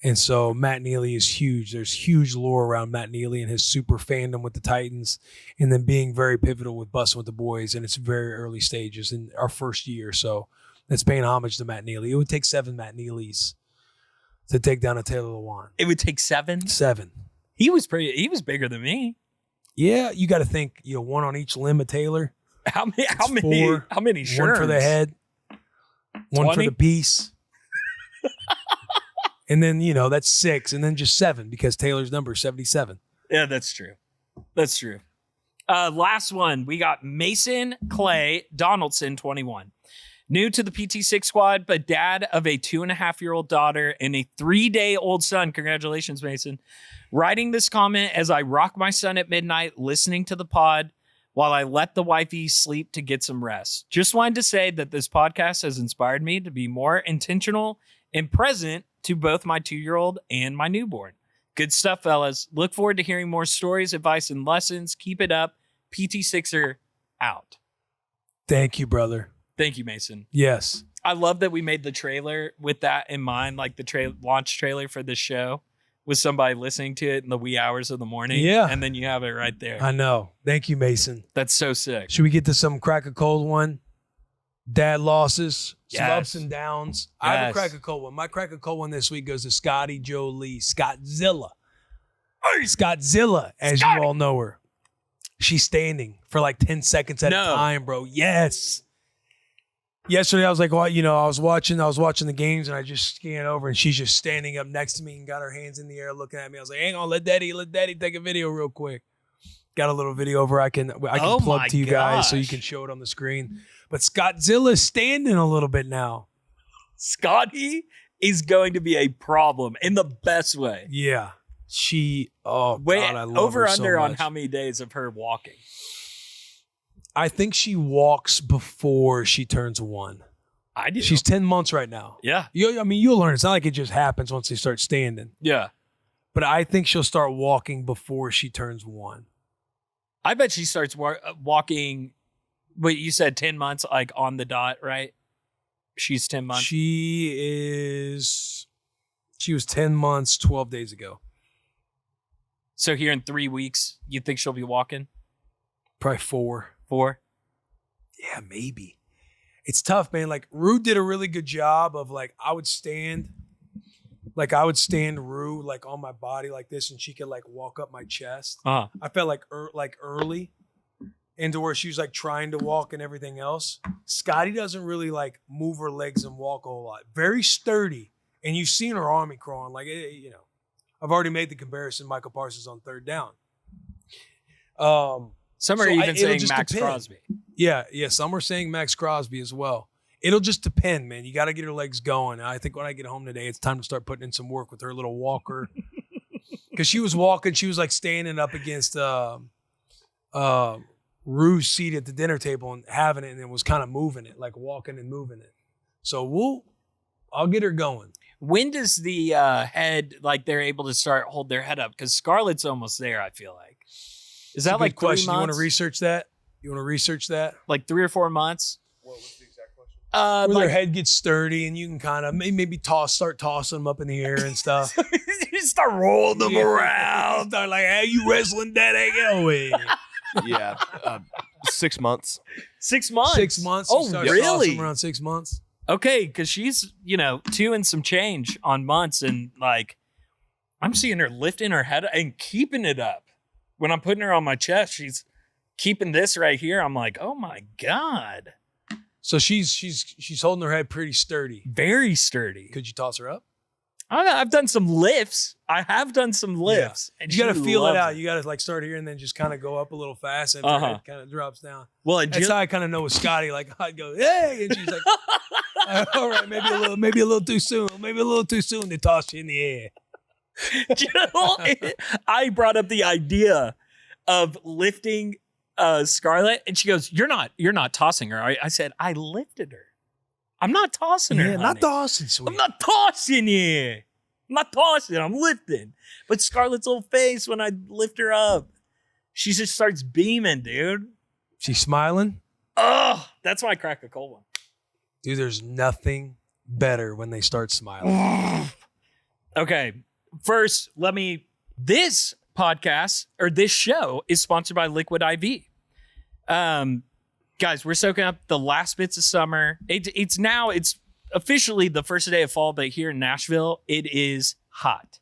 And so Matt Neely is huge. There's huge lore around Matt Neely and his super fandom with the Titans, and then being very pivotal with Bussin' with the Boys in its very early stages in our first year. So that's paying homage to Matt Neely. It would take 7 Matt Neelys to take down a Taylor Lewan. It would take 7? 7. He was bigger than me. Yeah, you got to think, one on each limb of Taylor. How many 4, how many Sherms? One for the head, 1 for the piece. And then, that's 6, and then just 7 because Taylor's number is 77. Yeah, that's true. That's true. Last one, we got Mason Clay Donaldson, 21. New to the PT6 squad, but dad of a 2.5-year-old daughter and a 3-day-old son. Congratulations, Mason. Writing this comment as I rock my son at midnight, listening to the pod while I let the wifey sleep to get some rest. Just wanted to say that this podcast has inspired me to be more intentional and present to both my 2-year-old and my newborn. Good stuff, fellas. Look forward to hearing more stories, advice, and lessons. Keep it up. PT6er out. Thank you, brother. Thank you, Mason. Yes. I love that we made the trailer with that in mind, like the launch trailer for this show, with somebody listening to it in the wee hours of the morning. Yeah. And then you have it right there. I know. Thank you, Mason. That's so sick. Should we get to some crack a cold one? Dad losses, some Yes. ups and downs. I have a Yes. crack a cold one. My crack a cold one this week goes to Scotty Jolie, Scottzilla. Scottzilla, as you all know her. She's standing for like 10 seconds at a time, bro. Yes. Yesterday I was like, well, I was watching the games and I just scanned over and she's just standing up next to me and got her hands in the air looking at me. I was like, hang on, let daddy take a video real quick. Got a little video over I can plug to you guys so you can show it on the screen. But Scottzilla's standing a little bit now. Scotty is going to be a problem in the best way. Yeah. God, I love over her so under on much. how many days of her walking? I think she walks before she turns 1. I do. She's 10 months right now. Yeah. You'll learn. It's not like it just happens once they start standing. Yeah. But I think she'll start walking before she turns 1. I bet she starts walking. Wait, you said 10 months, like on the dot, right? She's 10 months. She was 10 months, 12 days ago. So here in 3 weeks, you think she'll be walking? Probably 4. 4? Yeah, maybe. It's tough, man. Like, Rue did a really good job of, like, I would stand Rue, like, on my body like this, and she could, like, walk up my chest. Uh-huh. I felt like early into where she was, like, trying to walk and everything else. Scotty doesn't really, like, move her legs and walk a whole lot. Very sturdy. And you've seen her army crawling. Like, I've already made the comparison Michael Parsons on third down. Some are even saying Max depend. Crosby. Yeah. Some are saying Max Crosby as well. It'll just depend, man. You got to get her legs going. I think when I get home today, it's time to start putting in some work with her little walker. Because she was walking, she was like standing up against Rue's seat at the dinner table and having it, and it was kind of moving it, like walking and moving it. So I'll get her going. When does the head, like they're able to hold their head up? Because Scarlett's almost there, I feel like. Is that like 3 question? months? You want to research that? Like 3 or 4 months? What was the exact question? Where Like, their head gets sturdy and you can kind of maybe start tossing them up in the air and stuff. you start rolling them around. Start like, hey, you wrestling that away. Yeah, 6 months. 6 months? 6 months. Oh, You start really? tossing them around 6 months. Okay, because she's, 2 and some change on months, and like I'm seeing her lifting her head and keeping it up. When I'm putting her on my chest, she's keeping this right here. I'm like, oh my God. So she's holding her head pretty sturdy. Very sturdy. Could you toss her up? I've done some lifts. I have done some lifts. Yeah. And You got to she feel it loves out. You got to like start here and then just kind of go up a little fast and her head kind of drops down. Well, and That's how I kind of know with Scotty. Like I'd go, hey, and she's like, all right, maybe a little too soon. Maybe a little too soon to toss you in the air. I brought up the idea of lifting Scarlett, and she goes, "You're not tossing her." I said, "I lifted her. I'm not tossing her. Yeah, honey. not tossing, sweet. I'm not tossing you. I'm not tossing. I'm lifting." But Scarlett's little face when I lift her up, she just starts beaming, dude. She's smiling. Oh, that's why I crack a cold one. Dude, there's nothing better when they start smiling. Okay. First, this podcast or this show is sponsored by Liquid IV. Guys, we're soaking up the last bits of summer. It's officially the first day of fall, but here in Nashville, it is hot.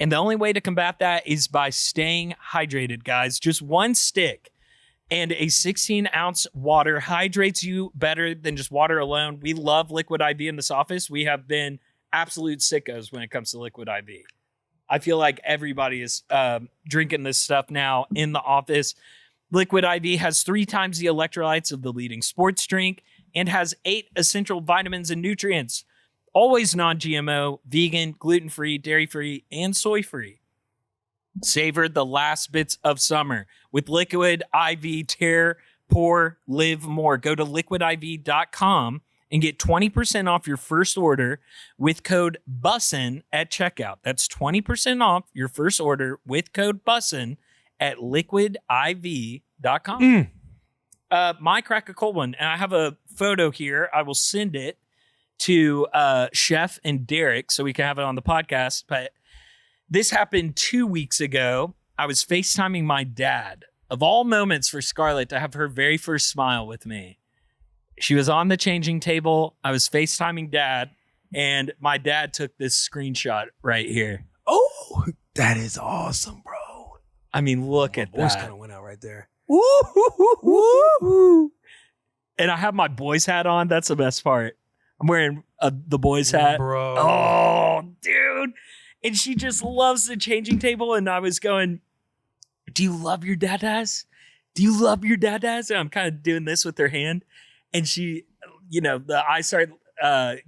And the only way to combat that is by staying hydrated, guys. Just one stick and a 16-ounce water hydrates you better than just water alone. We love Liquid IV in this office. We have been absolute sickos when it comes to Liquid IV. I feel like everybody is drinking this stuff now in the office. Liquid IV has 3 times the electrolytes of the leading sports drink and has 8 essential vitamins and nutrients. Always non-GMO, vegan, gluten-free, dairy-free, and soy-free. Savor the last bits of summer with Liquid IV. Tear, pour, live more. Go to liquidiv.com and get 20% off your first order with code BUSSIN at checkout. That's 20% off your first order with code BUSSIN at liquidiv.com. My crack a cold one. And I have a photo here. I will send it to Chef and Derek so we can have it on the podcast. But this happened 2 weeks ago. I was FaceTiming my dad. Of all moments for Scarlett to have her very first smile with me. She was on the changing table. I was FaceTiming Dad, and my dad took this screenshot right here. Oh, that is awesome, bro. I mean, look at that. Voice kind of went out right there. Woo! And I have my boys hat on. That's the best part. I'm wearing the boys hat. Bro. Oh, dude. And she just loves the changing table. And I was going, do you love your dad-as? Do you love your dad-as? And I'm kind of doing this with her hand. And she, the eyes start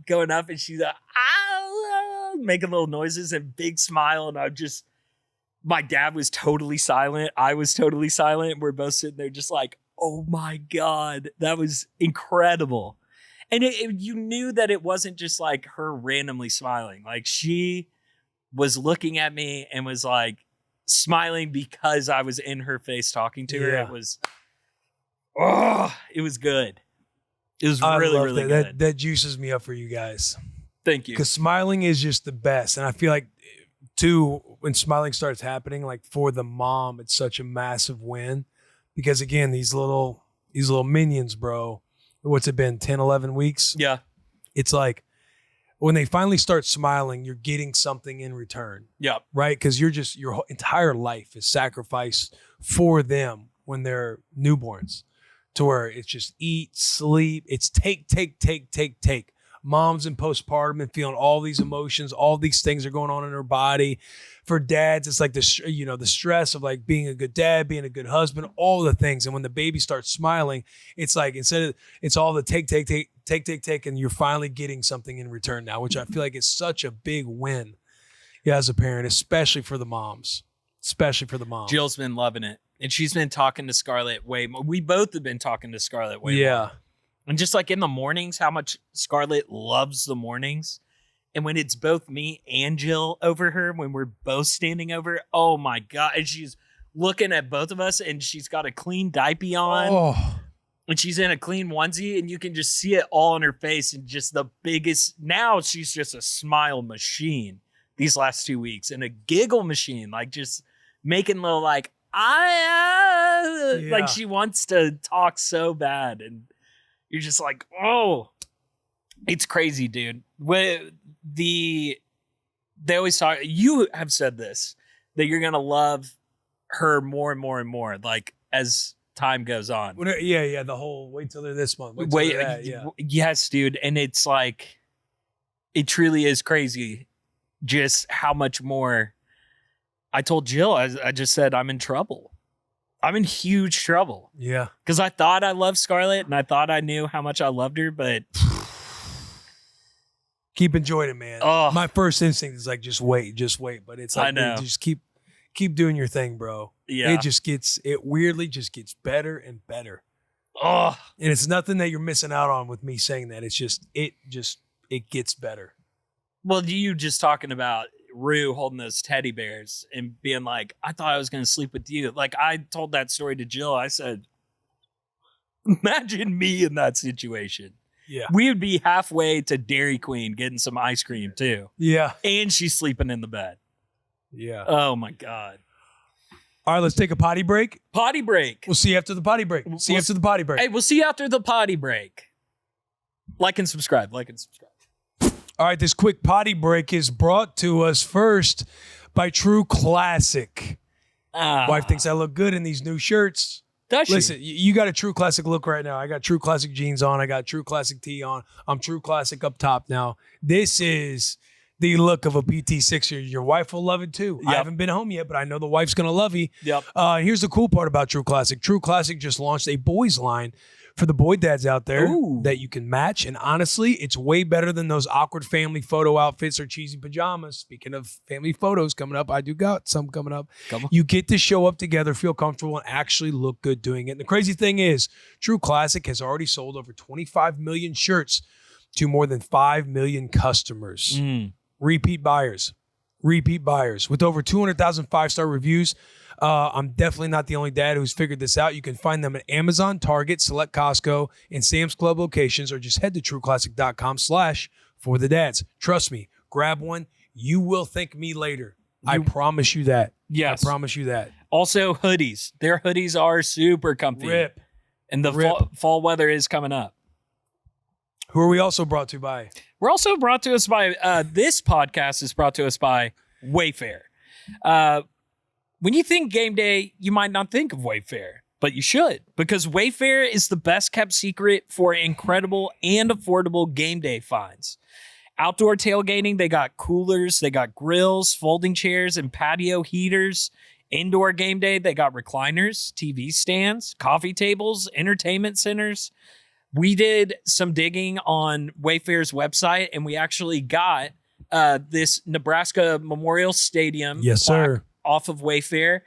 going up and she's making little noises and big smile. And my dad was totally silent. I was totally silent. We're both sitting there just like, oh my God, that was incredible. And you knew that it wasn't just like her randomly smiling. Like she was looking at me and was like smiling because I was in her face talking to her. It was good. It was really good. That juices me up for you guys. Thank you. Because smiling is just the best. And I feel like, too, when smiling starts happening, like for the mom, it's such a massive win. Because, again, these little minions, bro, what's it been, 10, 11 weeks? Yeah. It's like when they finally start smiling, you're getting something in return. Yeah. Right? Because your entire life is sacrificed for them when they're newborns. To where it's just eat, sleep, it's take. Mom's in postpartum and feeling all these emotions, all these things are going on in her body. For dads, it's like the stress of like being a good dad, being a good husband, all the things. And when the baby starts smiling, it's like it's all the take, and you're finally getting something in return now, which I feel like is such a big win. Yeah, as a parent, especially for the moms. Jill's been loving it. And she's been talking to Scarlett way more. We both have been talking to Scarlett way more. And just like in the mornings, how much Scarlett loves the mornings. And when it's both me and Jill over her, when we're both standing over her, oh my God. And she's looking at both of us and she's got a clean diaper on. Oh. And she's in a clean onesie and you can just see it all on her face. And just the biggest, now she's just a smile machine these last 2 weeks and a giggle machine. Like just making little like, like she wants to talk so bad and you're just like, oh, it's crazy, dude. They always talk, you have said this, that you're going to love her more and more and more, like as time goes on. The whole wait till they're this month. Wait till they're that, Yes, dude. And it's like, it truly is crazy just how much more. I told Jill, I just said, I'm in trouble. I'm in huge trouble. Yeah. Because I thought I loved Scarlett and I thought I knew how much I loved her, but keep enjoying it, man. Oh. My first instinct is like, just wait. But it's like, I know. Just keep doing your thing, bro. Yeah. It weirdly just gets better and better. Oh. And it's nothing that you're missing out on with me saying that. It's just, it gets better. Well, you just talking about Rue holding those teddy bears and being like, I thought I was going to sleep with you. Like I told that story to Jill. I said, imagine me in that situation. Yeah. We would be halfway to Dairy Queen getting some ice cream too. Yeah. And she's sleeping in the bed. Yeah. Oh my God. All right, let's take a potty break. Potty break. We'll see you after the potty break. Hey, we'll see you after the potty break. Like and subscribe. All right, this quick potty break is brought to us first by True Classic. Wife thinks I look good in these new shirts. Does she? Listen, you got a True Classic look right now. I got True Classic jeans on. I got True Classic tee on. I'm True Classic up top now. This is the look of a PT6er. Your wife will love it too. Yep. I haven't been home yet, but I know the wife's going to love you. Yep. Here's the cool part about True Classic. True Classic just launched a boys line for the boy dads out there that you can match. And honestly, it's way better than those awkward family photo outfits or cheesy pajamas. Speaking of family photos coming up, I do got some coming up. Come on. You get to show up together, feel comfortable, and actually look good doing it. And the crazy thing is, True Classic has already sold over 25 million shirts to more than 5 million customers. Repeat buyers. repeat buyers. With over 200,000 five-star reviews, I'm definitely not the only dad who's figured this out. You can find them at Amazon, Target, select Costco, and Sam's Club locations, or just head to trueclassic.com/forthedads. Trust me, grab one. You will thank me later. I promise you that. Yes. I promise you that. Also, hoodies. Their hoodies are super comfy. Rip. And the fall weather is coming up. Who are we also brought to by? We're also brought to us by, this podcast is brought to us by Wayfair. When you think game day, you might not think of Wayfair, but you should, because Wayfair is the best kept secret for incredible and affordable game day finds. Outdoor tailgating, they got coolers, they got grills, folding chairs, and patio heaters. Indoor game day, they got recliners, TV stands, coffee tables, entertainment centers. We did some digging on Wayfair's website, and we actually got this Nebraska Memorial Stadium Yes, sir. off of Wayfair.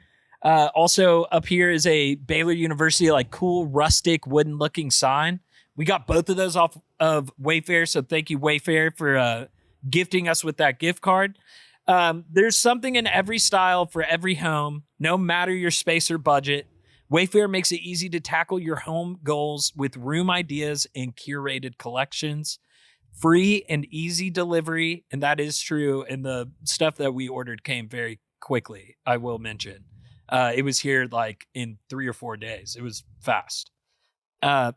Also up here is a Baylor University, like cool rustic wooden looking sign. We got both of those off of Wayfair, so thank you, Wayfair, for gifting us with that gift card. There's something in every style for every home, no matter your space or budget. Wayfair makes it easy to tackle your home goals with room ideas and curated collections. Free and easy delivery, and that is true. And the stuff that we ordered came very quickly, I will mention. It was here like in 3 or 4 days. It was fast.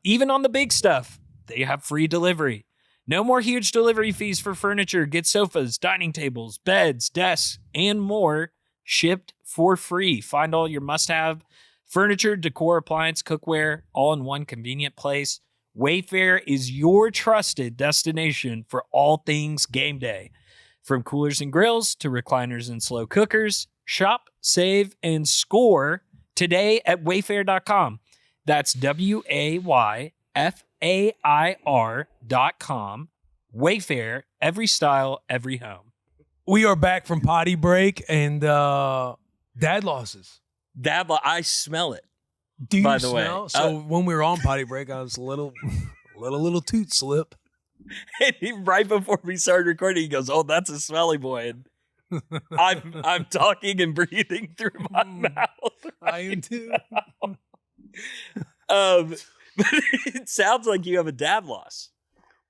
Even on the big stuff, they have free delivery. No more huge delivery fees for furniture. Get sofas, dining tables, beds, desks, and more shipped for free. Find all your must-have furniture, decor, appliance, cookware, all in one convenient place. Wayfair is your trusted destination for all things game day. From coolers and grills to recliners and slow cookers, shop, save, and score today at wayfair.com. That's WAYFAIR.com. Wayfair, every style, every home. We are back from potty break and dad losses. I smell it. Do you By the smell? way, So when we were on potty break, I was a little toot slip. And right before we started recording, he goes, "Oh, that's a smelly boy." And I'm talking and breathing through my mouth. I am too. But it sounds like you have a dad loss.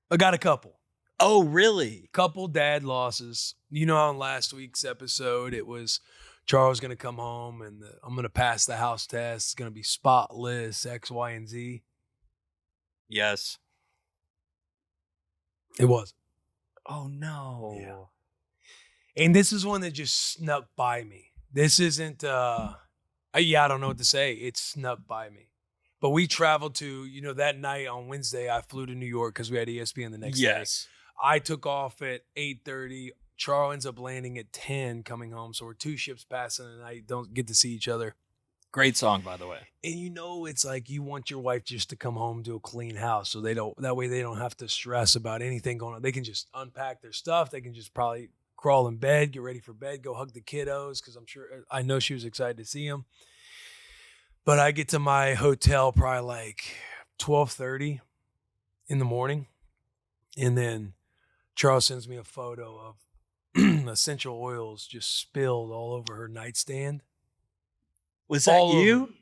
I got a couple. Oh, really? Couple dad losses. You know, on last week's episode, it was Charles going to come home and I'm going to pass the house test. It's going to be spotless, X, Y, and Z. Yes. It was. Oh, no. Yeah. And this is one that just snuck by me. This isn't, I don't know what to say. It snuck by me. But we traveled to, that night on Wednesday, I flew to New York because we had ESPN the next day. Yes. I took off at 8:30. Charles ends up landing at 10 coming home. So we're 2 ships passing and I don't get to see each other. Great song, by the way. And it's like you want your wife just to come home to a clean house so that way they don't have to stress about anything going on. They can just unpack their stuff. They can just probably crawl in bed, get ready for bed, go hug the kiddos because I know she was excited to see them. But I get to my hotel probably like 12:30 in the morning. And then Charles sends me a photo of essential oils just spilled all over her nightstand. Was that you?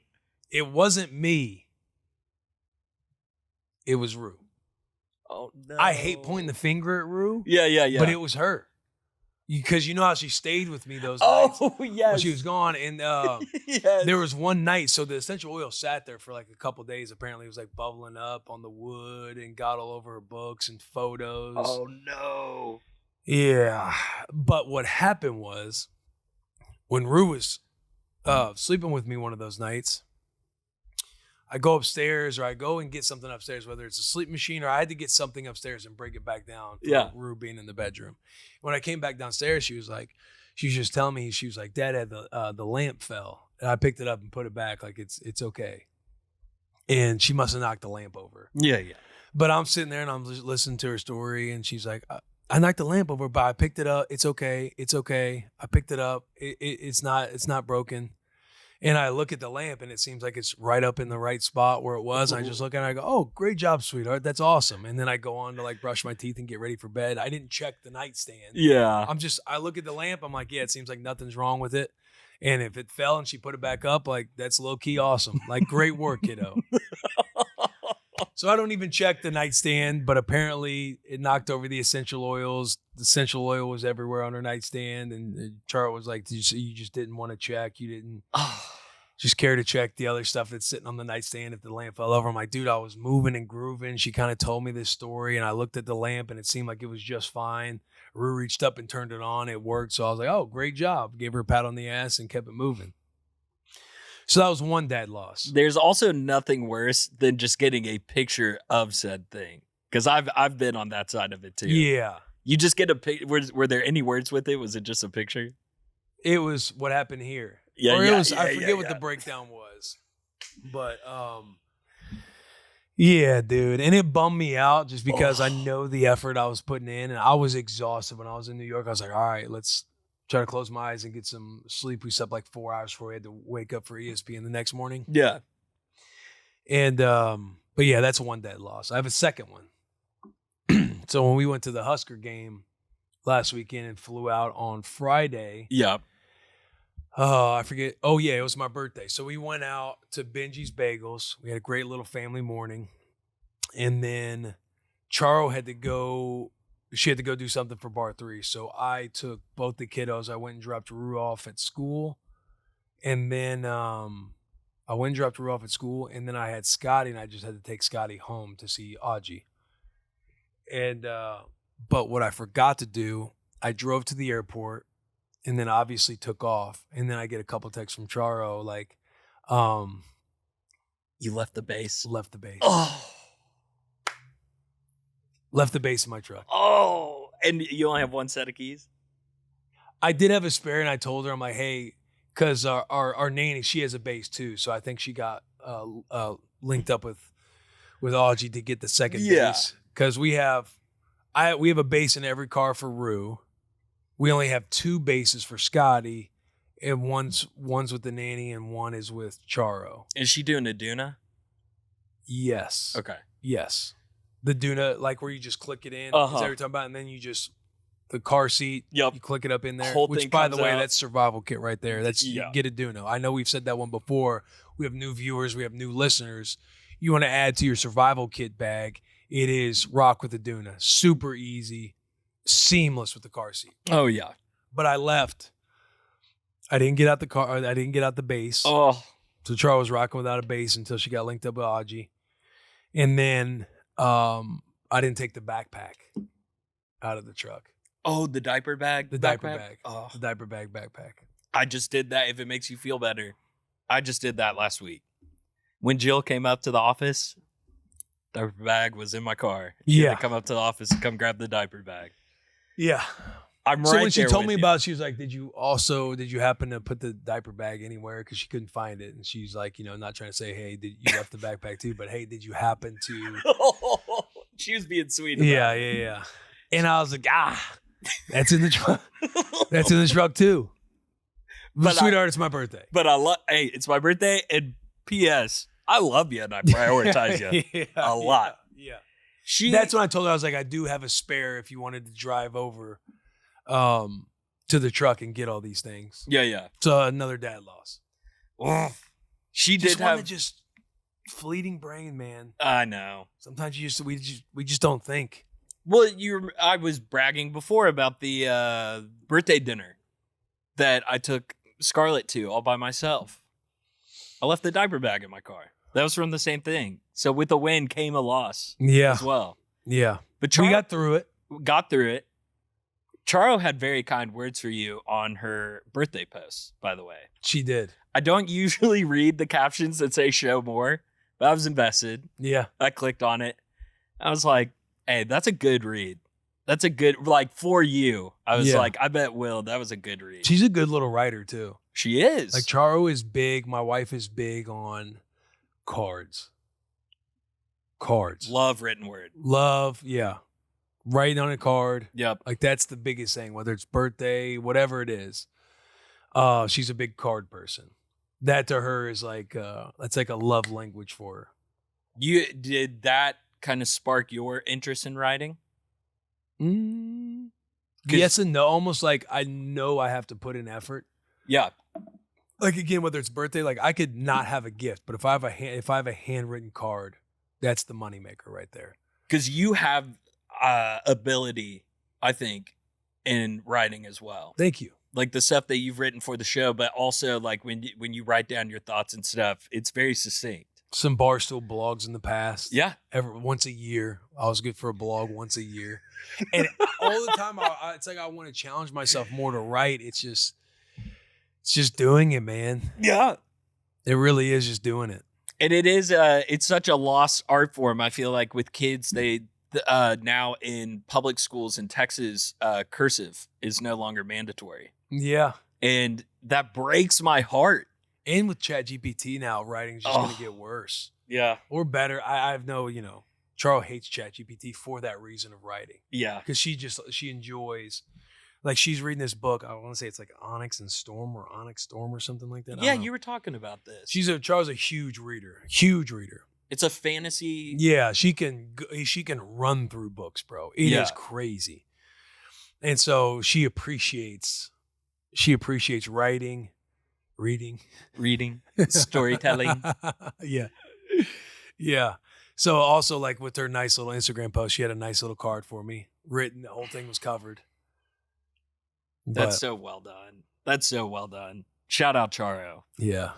It wasn't me. It was Rue. Oh, no. I hate pointing the finger at Rue. Yeah. But it was her. Because you know how she stayed with me those nights Oh, yes. when she was gone. And Yes. there was one night, so the essential oil sat there for like a couple days. Apparently it was like bubbling up on the wood and got all over her books and photos. Oh, no. Yeah. But what happened was when Rue was sleeping with me one of those nights, I go upstairs or I go and get something upstairs, whether it's a sleep machine or I had to get something upstairs and bring it back down for Rue being in the bedroom. When I came back downstairs, she was just telling me, she was like, Dad, had the lamp fell. And I picked it up and put it back like it's okay. And she must have knocked the lamp over. Yeah. But I'm sitting there and I'm just listening to her story and she's like, I knocked the lamp over, but I picked it up. It's okay. I picked it up. It's not broken. And I look at the lamp, and it seems like it's right up in the right spot where it was. And I just look at it, and I go, oh, great job, sweetheart. That's awesome. And then I go on to like brush my teeth and get ready for bed. I didn't check the nightstand. Yeah. I look at the lamp. I'm like, yeah, it seems like nothing's wrong with it. And if it fell and she put it back up, like that's low key awesome. Like great work, kiddo. So I don't even check the nightstand, but apparently it knocked over the essential oils. The essential oil was everywhere on her nightstand. And Charles was like, you just didn't want to check. You didn't just care to check the other stuff that's sitting on the nightstand if the lamp fell over. I'm like, dude, I was moving and grooving. She kind of told me this story, and I looked at the lamp, and it seemed like it was just fine. Rue reached up and turned it on. It worked. So I was like, oh, great job. Gave her a pat on the ass and kept it moving. So that was one dad loss. There's also nothing worse than just getting a picture of said thing. Because I've been on that side of it too. Yeah. You just get a picture. Were there any words with it? Was it just a picture? It was what happened here. Yeah, or it yeah, was, yeah, I forget yeah, what yeah. the breakdown was. But yeah, dude. And it bummed me out just because I know the effort I was putting in, and I was exhausted when I was in New York. I was like, all right, let's try to close my eyes and get some sleep. We slept like 4 hours before we had to wake up for ESPN the next morning. Yeah. And but yeah, that's one dad loss. I have a second one. So when we went to the Husker game last weekend and flew out on Friday. Yeah. I forget. Oh, yeah, it was my birthday. So we went out to Benji's Bagels. We had a great little family morning. And then Charo had to go do something for bar 3. So I took both the kiddos. I went and dropped Rue off at school. And then I went and dropped Rue off at school. And then I had Scotty, and I just had to take Scotty home to see Audrey. And but what I forgot to do, I drove to the airport. And then obviously took off. And then I get a couple texts from Charo like, you left the base. left the base. Oh. Left the base in my truck. Oh. And you only have one set of keys? I did have a spare, and I told her, I'm like, hey, because our nanny, she has a base too. So I think she got linked up with Audrey to get the second base. Because we have a base in every car for Rue. We only have 2 bases for Scotty, and one's with the nanny and one is with Charo. Is she doing a Doona? Yes. Okay. Yes. The Doona, like where you just click it in. Is that what you're talking about? And then you just, the car seat, you click it up in there. Whole Which, thing by the comes way, out. that's survival kit right there. That's you get a Doona. I know we've said that one before. We have new viewers. We have new listeners. You want to add to your survival kit bag, it is rock with the Doona. Super easy. Seamless with the car seat. Oh, yeah. But I left. I didn't get out the car. I didn't get out the base. Oh. So Charles was rocking without a base until she got linked up with Audrey. And then I didn't take the backpack out of the truck. Oh, the diaper bag? The diaper bag. Oh. The diaper bag backpack. I just did that if it makes you feel better. I just did that last week. When Jill came up to the office, diaper bag was in my car. She had to come up to the office and come grab the diaper bag. Yeah. I'm So right when she there told with me you. about it, she was like, did you happen to put the diaper bag anywhere? Because she couldn't find it. And she's like, not trying to say, hey, did you left the backpack too? But hey, did you happen to? She was being sweet about it. Yeah. And I was like, that's in the truck. That's in the truck too. But sweetheart, it's my birthday. But hey, it's my birthday, and P.S. I love you and I prioritize you a lot. Yeah. That's when I told her, I was like, I do have a spare if you wanted to drive over to the truck and get all these things. Yeah. So another dad loss. She just did have just fleeting brain, man. I know. Sometimes we just don't think. Well, I was bragging before about the birthday dinner that I took Scarlett to all by myself. I left the diaper bag in my car. That was from the same thing. So with the win came a loss as well. Yeah. But we got through it. Charo had very kind words for you on her birthday post, by the way. She did. I don't usually read the captions that say show more, but I was invested. Yeah. I clicked on it. I was like, hey, that's a good read. That's a good, for you. I was like, I bet Will, that was a good read. She's a good little writer too. She is. Like Charo is big. My wife is big on cards. Love written word. Yeah. Writing on a card. Yep. Like that's the biggest thing, whether it's birthday, whatever it is. She's a big card person. that to her is like that's like a love language for her. Did that kind of spark your interest in writing? Yes and no. Almost like I know I have to put in effort. Yeah. Like again, whether it's birthday, like I could not have a gift, but if I have a handwritten card, that's the moneymaker right there. Because you have ability, I think, in writing as well. Thank you. Like the stuff that you've written for the show, but also like when you write down your thoughts and stuff, it's very succinct. Some Barstool blogs in the past. Yeah. Once a year. I was good for a blog once a year. And all the time, it's like I want to challenge myself more to write. It's just doing it, man. Yeah. It really is just doing it. And it is, it's such a lost art form. I feel like with kids, they now in public schools in Texas, cursive is no longer mandatory. Yeah. And that breaks my heart. And with ChatGPT now, writing's just going to get worse. Yeah. Or better. I have no, Charles hates ChatGPT for that reason of writing. Yeah. Because she enjoys, like she's reading this book. I want to say it's like Onyx Storm or something like that. Yeah, you were talking about this. Charles a huge reader. Huge reader. It's a fantasy. Yeah, she can run through books, bro. It is crazy. And so she appreciates writing, reading, storytelling. Yeah. Yeah. So also like with her nice little Instagram post, she had a nice little card for me written. The whole thing was covered. That's so well done. Shout out Charo. Yeah.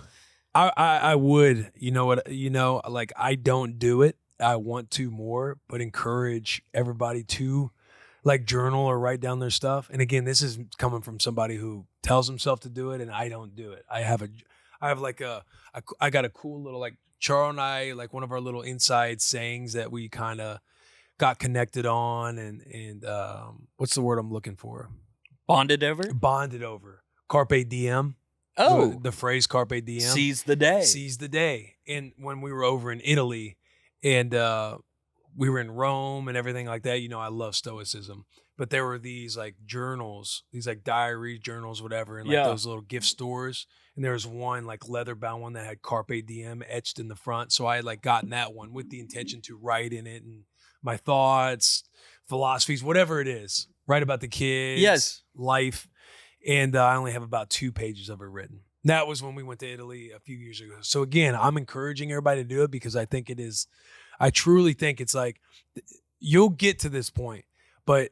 I would, like I don't do it. I want to more, but encourage everybody to like journal or write down their stuff. And again, this is coming from somebody who tells himself to do it and I don't do it. I got a cool little like Charo and I, like one of our little inside sayings that we kind of got connected on and what's the word I'm looking for? Bonded over. Carpe diem. Oh, the phrase carpe diem. Seize the day. And when we were over in Italy and we were in Rome and everything like that, I love stoicism. But there were these like journals, these like diary journals, whatever, in like those little gift stores. And there was one like leather bound one that had carpe diem etched in the front. So I had like gotten that one with the intention to write in it and my thoughts, philosophies, whatever it is. Write about the kids, life. And I only have about 2 pages of it written. That was when we went to Italy a few years ago. So again, I'm encouraging everybody to do it because I truly think it's like, you'll get to this point, but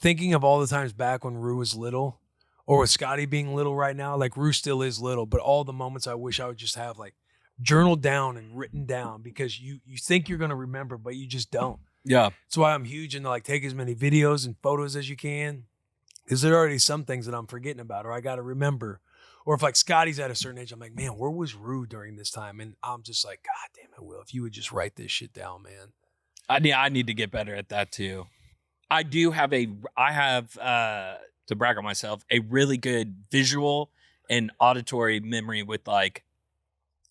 thinking of all the times back when Rue was little or with Scotty being little right now, like Rue still is little, but all the moments I wish I would just have like journaled down and written down because you think you're going to remember, but you just don't. Yeah. That's why I'm huge into like take as many videos and photos as you can. Because there are already some things that I'm forgetting about or I got to remember. Or if like Scotty's at a certain age, I'm like, man, where was Rue during this time? And I'm just like, God damn it, Will, if you would just write this shit down, man. I need to get better at that too. I have to brag on myself, a really good visual and auditory memory with like,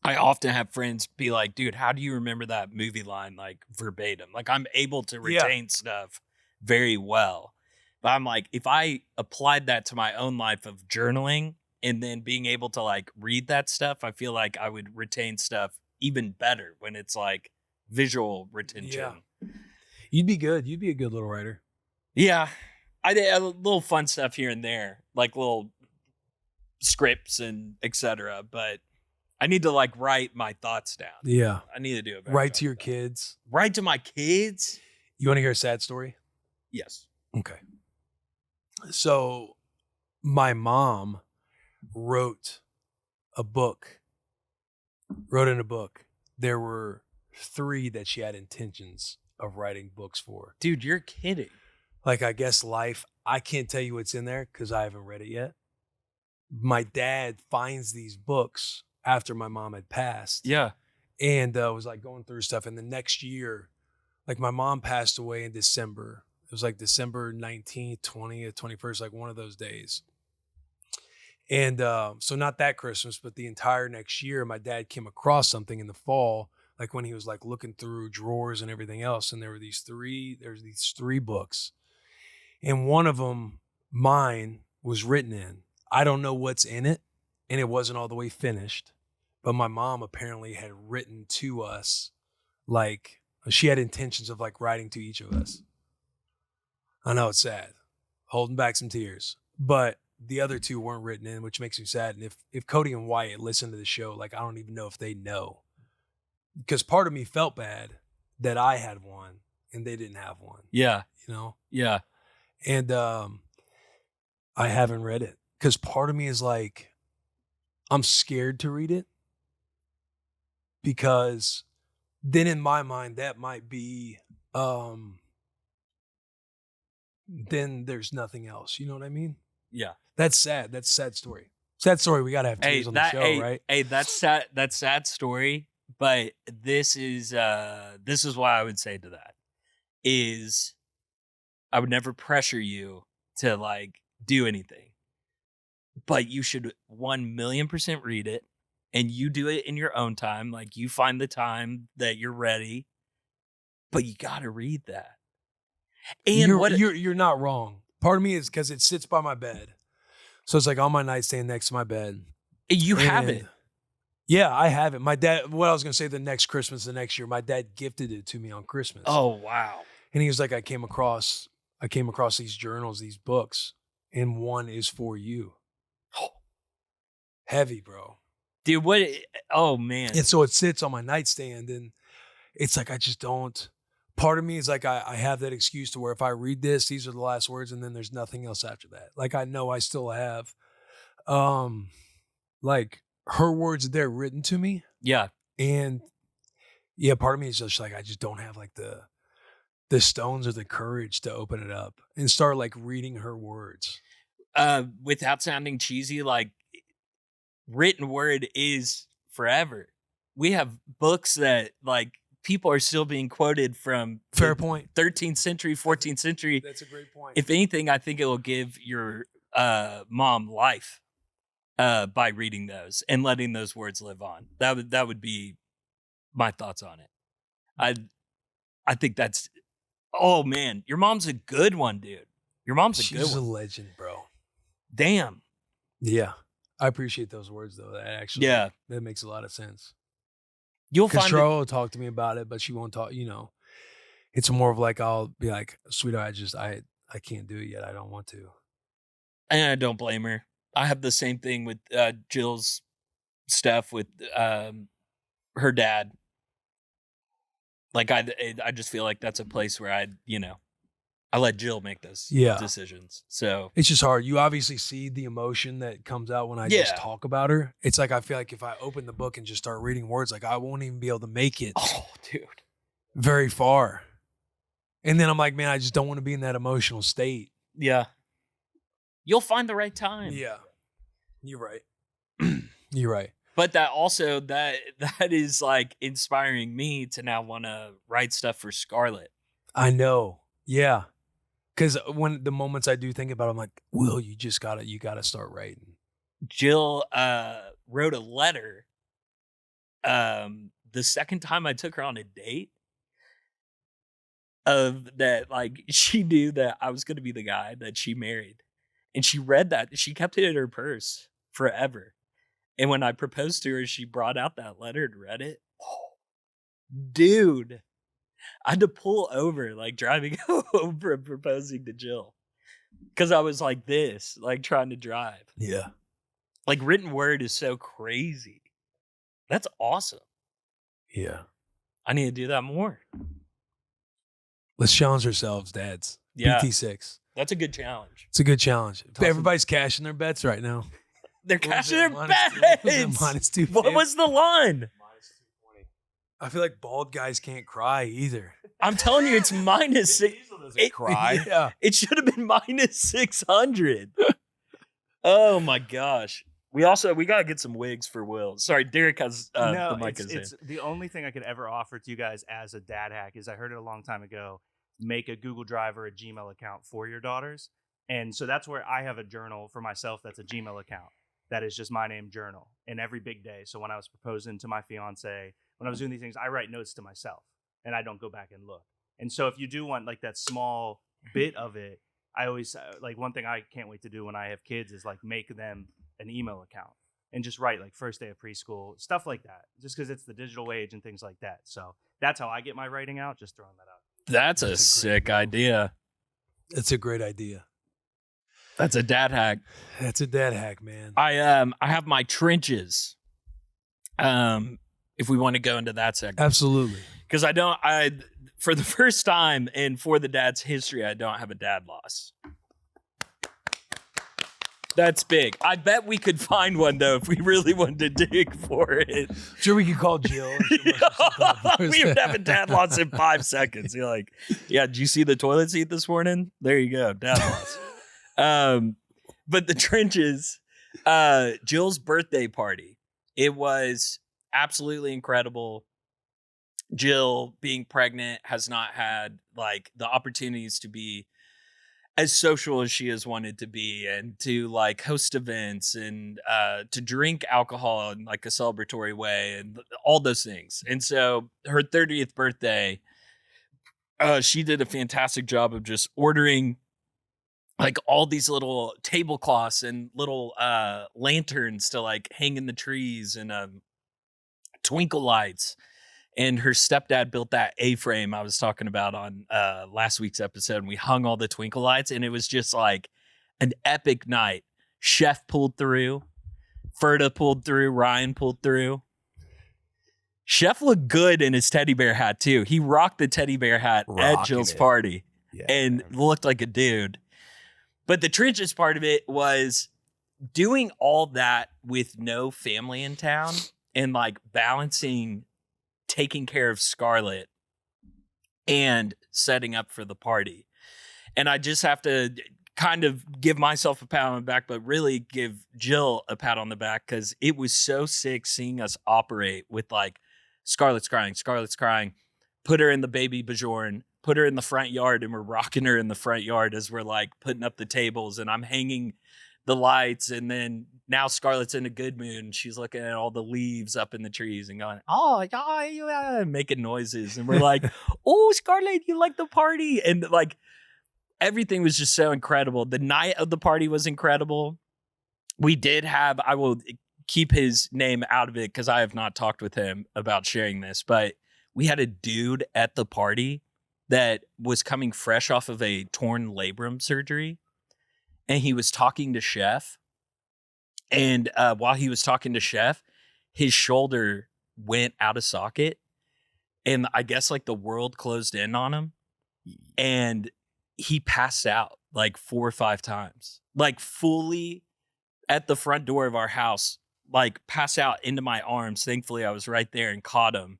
I often have friends be like, dude, how do you remember that movie line like verbatim? Like I'm able to retain stuff very well. But I'm like, if I applied that to my own life of journaling and then being able to like read that stuff, I feel like I would retain stuff even better when it's like visual retention. Yeah. You'd be good. You'd be a good little writer. Yeah. I did a little fun stuff here and there, like little scripts and etc. But I need to like write my thoughts down. Yeah. I need to do it. Write to your kids. Write to my kids. You want to hear a sad story? Yes. Okay. So my mom wrote in a book. There were 3 that she had intentions of writing books for. Dude, you're kidding. Like, I guess life, I can't tell you what's in there because I haven't read it yet. My dad finds these books after my mom had passed. Yeah. And was like going through stuff. And the next year, like my mom passed away in December. It was like December 19th, 20th, 21st, like one of those days. And so not that Christmas, but the entire next year, my dad came across something in the fall, like when he was like looking through drawers and everything else. And there were these 3 books. And one of them, mine, was written in. I don't know what's in it. And it wasn't all the way finished. but my mom apparently had written to us, like she had intentions of like writing to each of us. I know it's sad, holding back some tears, but the other two weren't written in, which makes me sad. And if Cody and Wyatt listen to the show, like I don't even know if they know, because part of me felt bad that I had one and they didn't have one. Yeah. You know? Yeah. And I haven't read it because part of me is like, I'm scared to read it because then in my mind that might be then there's nothing else. You know what I mean? Yeah. That's sad. That's a sad story. Sad story. We gotta have tears on the show, right? Hey, that's sad. That's sad story. But this is what I would say to that is I would never pressure you to like do anything, but you should 1,000,000% read it, and you do it in your own time. Like you find the time that you're ready, but you got to read that. And you're not wrong. Part of me is because it sits by my bed, so it's like on my nightstand next to my bed. You have it. Yeah, I have it. My dad. What I was gonna say, the next Christmas, the next year, my dad gifted it to me on Christmas. Oh wow! And he was like, I came across these journals, these books, and one is for you. Heavy, bro. Dude, what? Oh man! And so it sits on my nightstand, and it's like I just don't. Part of me is like I have that excuse to where if I read this, these are the last words, and then there's nothing else after that. Like I know I still have, like her words there written to me. Yeah, and yeah, part of me is just like I just don't have like the stones or the courage to open it up and start like reading her words. Without sounding cheesy, like written word is forever. We have books that like people are still being quoted from. Fair point. 13th century, 14th century. That's a great point. If anything, I think it will give your mom life by reading those and letting those words live on. That would be my thoughts on it. I think that's. Oh man, your mom's a good one, dude. Your mom's a good one. She's a legend, bro. Damn. Yeah. I appreciate those words though. That actually, yeah, that makes a lot of sense. You'll find Castro will talk to me about it, but she won't talk. You know, it's more of like I'll be like, sweetheart, I can't do it yet. I don't want to. And I don't blame her. I have the same thing with Jill's stuff with her dad. Like I just feel like that's a place where I let Jill make those decisions. So it's just hard. You obviously see the emotion that comes out when I just talk about her. It's like I feel like if I open the book and just start reading words, like I won't even be able to make it. Oh, dude, very far. And then I'm like, man, I just don't want to be in that emotional state. Yeah, you'll find the right time. Yeah, you're right. You're right. But that also that is like inspiring me to now want to write stuff for Scarlett. I know. Yeah. Because when the moments I do think about it, I'm like, Will, you gotta start writing. Jill wrote a letter the second time I took her on a date of that, like she knew that I was gonna be the guy that she married. And she read that. She kept it in her purse forever. And when I proposed to her, she brought out that letter and read it. Oh, dude. I had to pull over, like driving over and proposing to Jill. Because I was like this, like trying to drive. Yeah. Like written word is so crazy. That's awesome. Yeah. I need to do that more. Let's challenge ourselves, dads. Yeah. BT6. That's a good challenge. It's a good challenge. Everybody's cashing their bets right now. They're cashing their bets. -250. What was the line? I feel like bald guys can't cry either. I'm telling you, it's -6. It cry. Yeah. It should have been -600. Oh my gosh. We gotta get some wigs for Will. Sorry, Derek has the mic. It's the only thing I could ever offer to you guys as a dad hack is I heard it a long time ago. Make a Google Drive or a Gmail account for your daughters. And so that's where I have a journal for myself that's a Gmail account. That is just my name journal. And every big day. So when I was proposing to my fiance, when I was doing these things, I write notes to myself and I don't go back and look. And so if you do want like that small bit of it, I always like one thing I can't wait to do when I have kids is like make them an email account and just write like first day of preschool, stuff like that, just because it's the digital age and things like that. So that's how I get my writing out, just throwing that out. That's a sick idea. It's a great idea. That's a dad hack. That's a dad hack, man. I have my trenches. If we want to go into that segment. Absolutely. Because for the first time and for the dad's history, I don't have a dad loss. That's big. I bet we could find one, though, if we really wanted to dig for it. Sure, we could call Jill. We would have a dad loss in 5 seconds. You're like, yeah, did you see the toilet seat this morning? There you go, dad loss. But the trenches, Jill's birthday party, it was absolutely incredible. Jill, being pregnant, has not had like the opportunities to be as social as she has wanted to be, and to like host events and to drink alcohol in like a celebratory way and all those things. And so her 30th birthday, she did a fantastic job of just ordering like all these little tablecloths and little lanterns to like hang in the trees and twinkle lights. And her stepdad built that A-frame I was talking about on last week's episode. And we hung all the twinkle lights, and it was just like an epic night. Chef pulled through. Ferda pulled through. Ryan pulled through. Chef looked good in his teddy bear hat, too. He rocked the teddy bear hat at Jill's party and looked like a dude. But the trenches part of it was doing all that with no family in town and like balancing taking care of Scarlett and setting up for the party. And I just have to kind of give myself a pat on the back, but really give Jill a pat on the back, because it was so sick seeing us operate with like, Scarlett's crying, put her in the baby Bajorn, put her in the front yard, and we're rocking her in the front yard as we're like putting up the tables, and I'm hanging the lights, and then now Scarlett's in a good mood and she's looking at all the leaves up in the trees and going, oh yeah, making noises, and we're like, oh Scarlett, you like the party? And like everything was just so incredible. The night of the party was incredible. We did have, I will keep his name out of it because I have not talked with him about sharing this, but we had a dude at the party that was coming fresh off of a torn labrum surgery. And he was talking to Chef. And while he was talking to Chef, his shoulder went out of socket. And I guess like the world closed in on him. And he passed out like 4 or 5 times. Like fully at the front door of our house, like passed out into my arms. Thankfully, I was right there and caught him.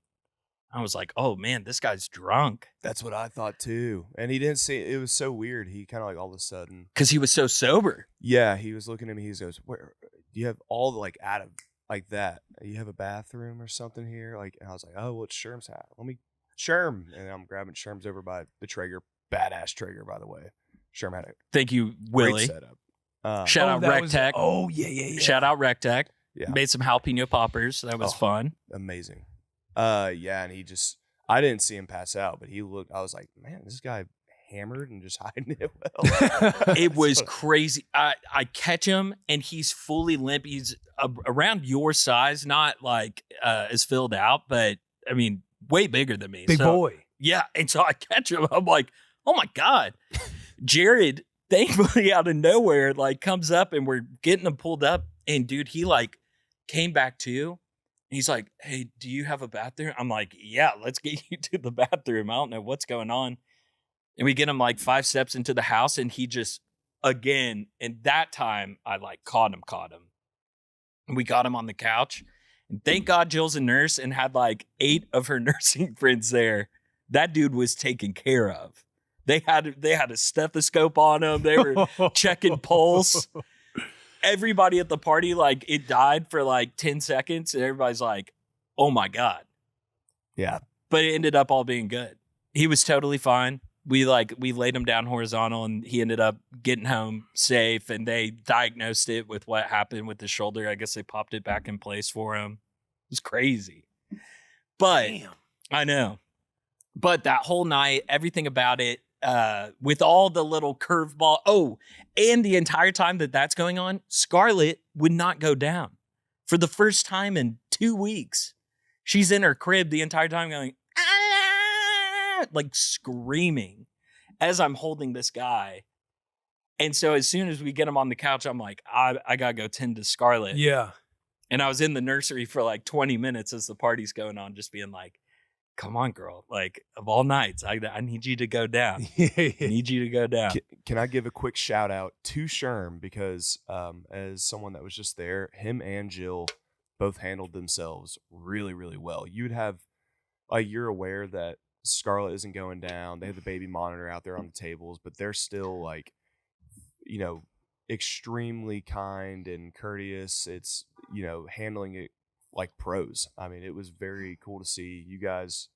I was like, oh man, this guy's drunk. That's what I thought too. And he didn't see it. Was so weird. He kind of like all of a sudden, because he was so sober. Yeah, he was looking at me. He goes, "Where do you have all the like out of like that? You have a bathroom or something here?" Like, and I was like, "Oh, well, it's Sherm's hat. Let me Sherm." And I'm grabbing Sherm's over by the Traeger, badass Traeger, by the way. Sherm had a thank you, Willie. great setup. Shout out Rec Tech. Oh yeah. Shout out Rec Tech. Yeah, made some jalapeno poppers. That was fun. Amazing. Yeah, and I didn't see him pass out, but he looked, I was like, man, this guy hammered and just hiding it well. It was crazy. I catch him and he's fully limp. He's around your size, not like as filled out, but I mean, way bigger than me. Big boy. Yeah. And so I catch him. I'm like, oh my God. Jared, thankfully out of nowhere, like comes up and we're getting him pulled up. And dude, he like came back too. And he's like, hey, do you have a bathroom? I'm like, yeah, let's get you to the bathroom. I don't know what's going on. And we get him like 5 steps into the house, and he just, again, and that time I like caught him. And we got him on the couch. And thank God Jill's a nurse and had like 8 of her nursing friends there. That dude was taken care of. They had a stethoscope on him. They were checking pulse. Everybody at the party, like, it died for like 10 seconds, and everybody's like, oh my God. Yeah. But it ended up all being good. He was totally fine. We laid him down horizontal, and he ended up getting home safe, and they diagnosed it with what happened with his shoulder. I guess they popped it back in place for him. It was crazy. But damn. I know. But that whole night, everything about it, with all the little curveball. Oh, and the entire time that's going on, Scarlett would not go down. for the first time in 2 weeks. She's in her crib the entire time going, ah, like screaming as I'm holding this guy. And so as soon as we get him on the couch, I'm like, I got to go tend to Scarlett. Yeah. And I was in the nursery for like 20 minutes as the party's going on, just being like, come on, girl. Like, of all nights, I need you to go down. I need you to go down. Can I give a quick shout out to Sherm? Because as someone that was just there, him and Jill both handled themselves really, really well. You'd have, you're aware that Scarlett isn't going down. They have the baby monitor out there on the tables, but they're still like, you know, extremely kind and courteous. It's, you know, handling it like pros. I mean, it was very cool to see you guys.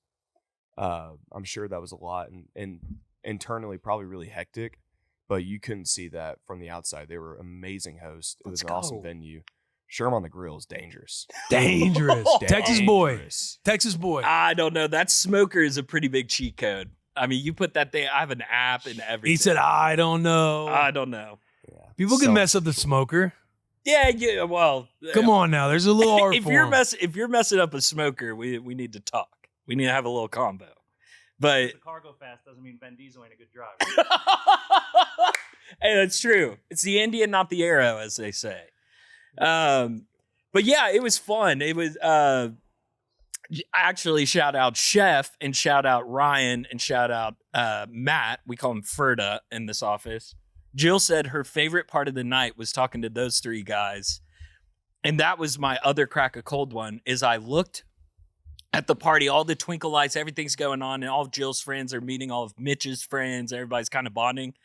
I'm sure that was a lot and internally probably really hectic, but you couldn't see that from the outside. They were amazing hosts. It was an awesome venue. Sherm on the grill is dangerous. Dangerous. Texas boy. Texas boy. I don't know. That smoker is a pretty big cheat code. I mean, you put that thing, I have an app and everything. He said, I don't know. I don't know. Yeah. People can mess up the smoker. Yeah, well. Come on now. There's a little art if for you're him. if you're messing up a smoker, we need to talk. We need to have a little combo. But The cargo fast doesn't mean Ben Diesel ain't a good driver. hey, that's true. It's the Indian, not the arrow, as they say. But yeah, it was fun. It was actually shout out Chef and shout out Ryan and shout out Matt. We call him Ferda in this office. Jill said her favorite part of the night was talking to those three guys. And that was my other crack a cold one, is I looked at the party, all the twinkle lights, everything's going on, and all of Jill's friends are meeting all of Mitch's friends. Everybody's kind of bonding.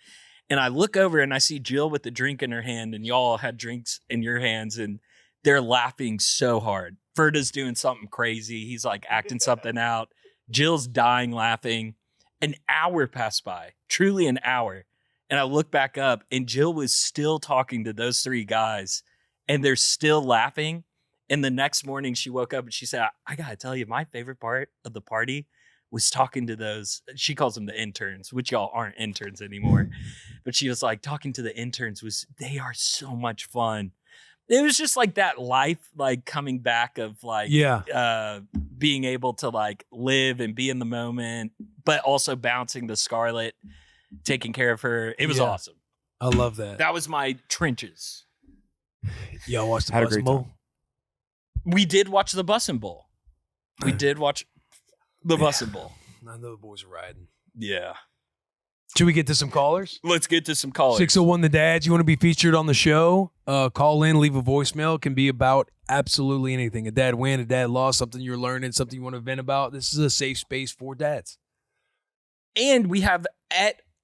And I look over and I see Jill with the drink in her hand, and y'all had drinks in your hands, and they're laughing so hard. Ferda's doing something crazy. He's like acting something out. Jill's dying laughing. An hour passed by, truly an hour. And I look back up, and Jill was still talking to those three guys, and they're still laughing. And the next morning she woke up and she said, I got to tell you, my favorite part of the party was talking to those, she calls them the interns, which y'all aren't interns anymore. But she was like, talking to the interns they are so much fun. It was just like that life, like coming back of like, being able to like live and be in the moment, but also bouncing the Scarlett, taking care of her. It was awesome. I love that. That was my trenches. Y'all watched the Had a Bussin great Bowl? time. We did watch the Bussin Bowl. We did watch the Bussin Bowl. I know the boys are riding. Yeah. Should we get to some callers? Let's get to some callers. 601 The Dads. You want to be featured on the show? Call in, leave a voicemail. It can be about absolutely anything. A dad win, a dad loss, something you're learning, something you want to vent about. This is a safe space for dads. And we have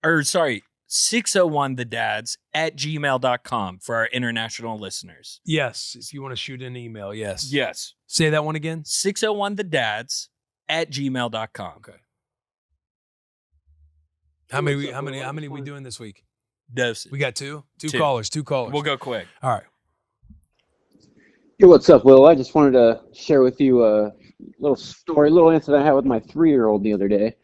601thedads@gmail.com for our international listeners. Yes. If you want to shoot an email, yes. Yes. Say that one again. 601thedads@gmail.com. Okay. How many we doing this week? Doses. We got two callers. We'll go quick. All right. Hey, what's up, Will? I just wanted to share with you a little story, a little incident I had with my 3-year-old the other day.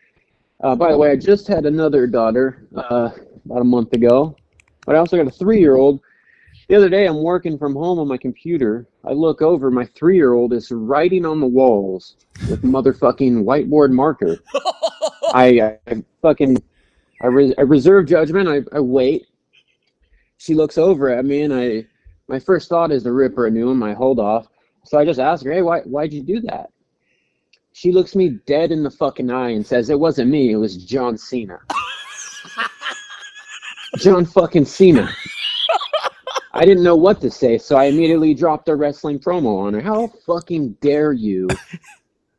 By the way, I just had another daughter about a month ago, but I also got a 3-year-old. The other day, I'm working from home on my computer. I look over, my 3-year-old is writing on the walls with motherfucking whiteboard marker. I reserve judgment. I wait. She looks over at me, and my first thought is to rip her a new one. I hold off. So I just ask her, hey, why'd you do that? She looks me dead in the fucking eye and says, it wasn't me, it was John Cena. John fucking Cena. I didn't know what to say, so I immediately dropped a wrestling promo on her. How fucking dare you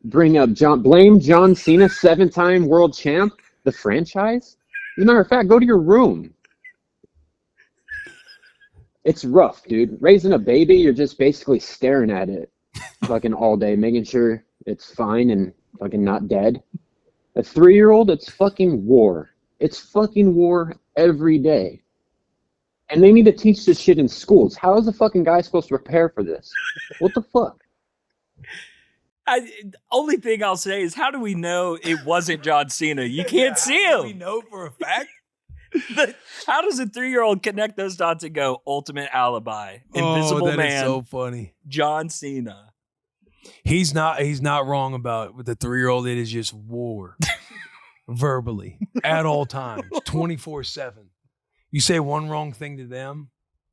blame John Cena, 7-time world champ, the franchise? As a matter of fact, go to your room. It's rough, dude. Raising a baby, you're just basically staring at it fucking all day, making sure it's fine and fucking not dead. A 3-year-old, it's fucking war. It's fucking war every day. And they need to teach this shit in schools. How is a fucking guy supposed to prepare for this? What the fuck? Only thing I'll say is, how do we know it wasn't John Cena? You can't see We him. know for a fact. How does a 3-year-old connect those dots and go ultimate alibi? Invisible that Man. is so funny. John Cena. He's not wrong about with the 3-year-old. It is just war, verbally at all times, 24/7. You say one wrong thing to them,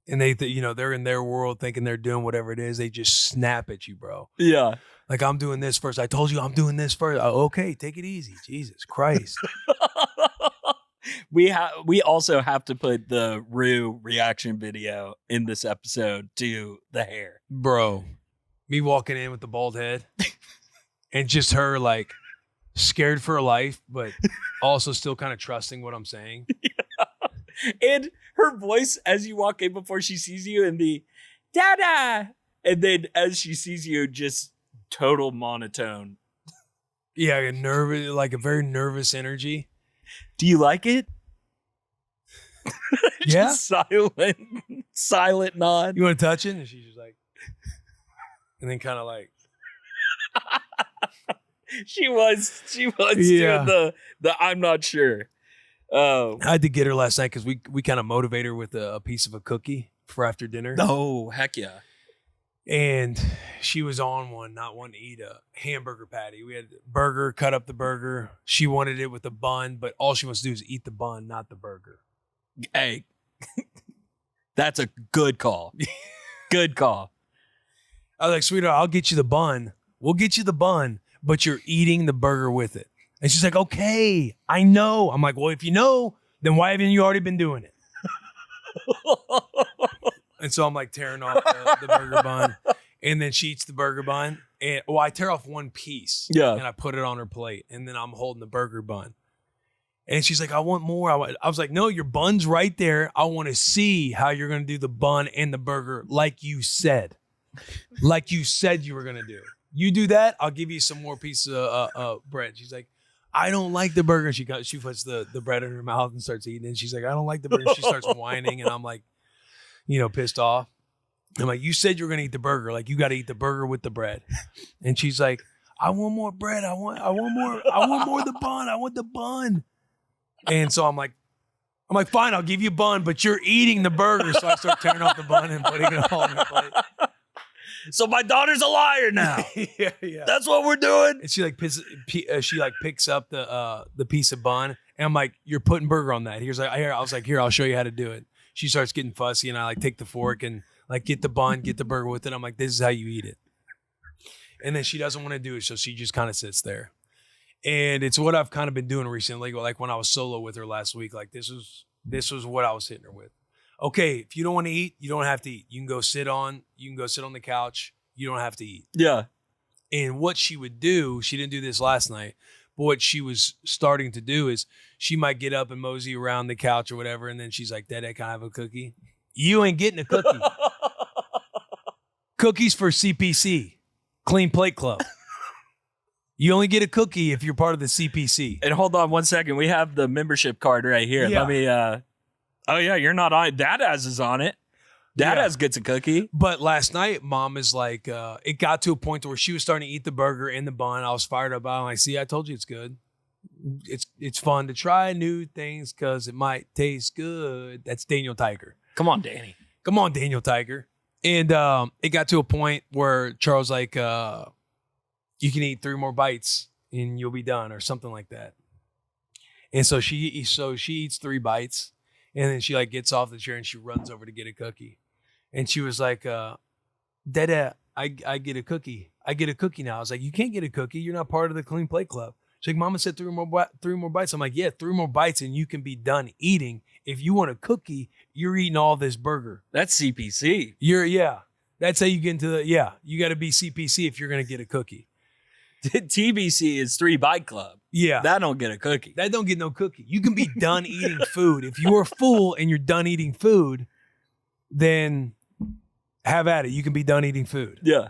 and they're in their world thinking they're doing whatever it is. They just snap at you, bro. Yeah. Like, I'm doing this first. I told you I'm doing this first. Oh, okay, take it easy. Jesus Christ. We also have to put the Rue reaction video in this episode to the hair. Bro, me walking in with the bald head and just her like scared for her life, but also still kind of trusting what I'm saying. And her voice as you walk in before she sees you and the Dada. And then as she sees you, just total monotone. Yeah, like a very nervous energy. Do you like it? Yeah. Just silent nod. You want to touch it? And she's just like, and then kind of like. She was doing the I'm not sure. I had to get her last night because we kind of motivate her with a piece of a cookie for after dinner. Oh, heck yeah. And she was on one, not wanting to eat a hamburger patty. We had burger, cut up the burger. She wanted it with a bun, but all she wants to do is eat the bun, not the burger. Hey, that's a good call. Good call. I was like, sweetheart, I'll get you the bun. We'll get you the bun, but you're eating the burger with it. And she's like, okay, I know. I'm like, well, if you know, then why haven't you already been doing it? And so I'm like tearing off the burger bun. And then she eats the burger bun. And I tear off one piece. Yeah. And I put it on her plate. And then I'm holding the burger bun. And she's like, I want more. I was like, no, your bun's right there. I want to see how you're going to do the bun and the burger like you said. Like you said you were going to do. You do that, I'll give you some more pieces of bread. She's like, I don't like the burger. She puts the bread in her mouth and starts eating it. And she's like, I don't like the burger. She starts whining. And I'm like, pissed off. I'm like, you said you were going to eat the burger. Like, you got to eat the burger with the bread. And she's like, I want more bread. I want more of the bun. I want the bun. And so I'm like, fine, I'll give you a bun, but you're eating the burger. So I start tearing off the bun and putting it all in the plate. So my daughter's a liar now. Yeah. That's what we're doing. And she picks up the piece of bun, and I'm like, you're putting burger on that. I was like, here, I'll show you how to do it. She starts getting fussy, and I like take the fork and like get the bun, get the burger with it. I'm like, this is how you eat it. And then she doesn't want to do it, so she just kind of sits there. And it's what I've kind of been doing recently. Like when I was solo with her last week, like this was what I was hitting her with. Okay, if you don't want to eat, you don't have to eat. You can go sit on the couch. You don't have to eat. Yeah. And what she would do, she didn't do this last night, but what she was starting to do is she might get up and mosey around the couch or whatever, and then she's like, Dad, can I have a cookie? You ain't getting a cookie. Cookies for CPC, Clean Plate Club. You only get a cookie if you're part of the CPC. And hold on one second. We have the membership card right here. Yeah. Let me, oh yeah, you're not on it. Dad-Az is on it. Dad-Az gets a cookie. But last night, Mom is like, it got to a point where she was starting to eat the burger and the bun. I was fired up. I'm like, see, I told you it's good. It's fun to try new things because it might taste good. That's Daniel Tiger. Come on, Danny. Come on, Daniel Tiger. And it got to a point where Charles like, you can eat 3 more bites and you'll be done or something like that. And so she eats 3 bites and then she like gets off the chair and she runs over to get a cookie. And she was like, Dada, I get a cookie. I get a cookie now. I was like, you can't get a cookie. You're not part of the Clean Plate Club. She's like, Mama said 3 more bites. I'm like, yeah, 3 more bites and you can be done eating. If you want a cookie, you're eating all this burger. That's CPC. That's how you get into you got to be CPC if you're going to get a cookie. TBC is 3 bite club. Yeah. That don't get a cookie. That don't get no cookie. You can be done eating food. If you are full and you're done eating food, then have at it. You can be done eating food. Yeah.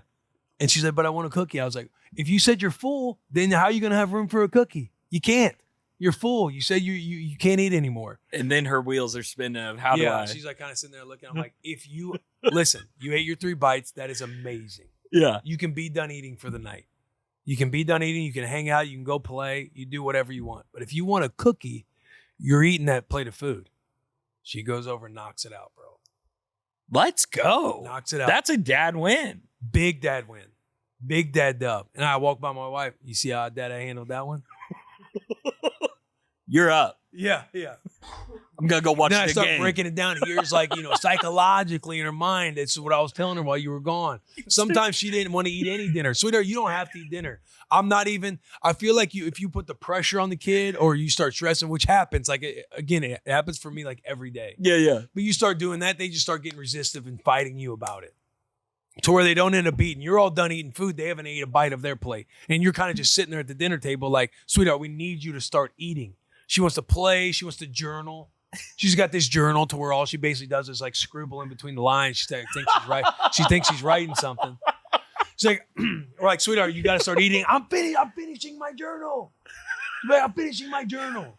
And she's like, but I want a cookie. I was like, if you said you're full, then how are you going to have room for a cookie? You can't. You're full. You said you can't eat anymore. And then her wheels are spinning of how do I? She's like kind of sitting there looking. I'm like, if you listen, you ate your 3 bites. That is amazing. Yeah. You can be done eating for the night. You can be done eating. You can hang out. You can go play. You do whatever you want. But if you want a cookie, you're eating that plate of food. She goes over and knocks it out, bro. Let's go. Knocks it out. That's a dad win. Big dad win. Big dad dub. And I walk by my wife. You see how dad handled that one? You're up. Yeah. I'm going to go watch Then I the start game. breaking it down. Here's like, psychologically in her mind. It's what I was telling her while you were gone. Sometimes she didn't want to eat any dinner. Sweetheart, you don't have to eat dinner. I feel like if you put the pressure on the kid or you start stressing, which happens, like, again, it happens for me like every day. Yeah. But you start doing that, they just start getting resistive and fighting you about it. To where they don't end up eating. You're all done eating food. They haven't ate a bite of their plate. And you're kind of just sitting there at the dinner table like, sweetheart, we need you to start eating. She wants to play. She wants to journal. She's got this journal to where all she basically does is like scribble in between the lines. She thinks she's right. She thinks she's writing something. She's like, we're like, sweetheart, you got to start eating. I'm finishing my journal. She's like, I'm finishing my journal.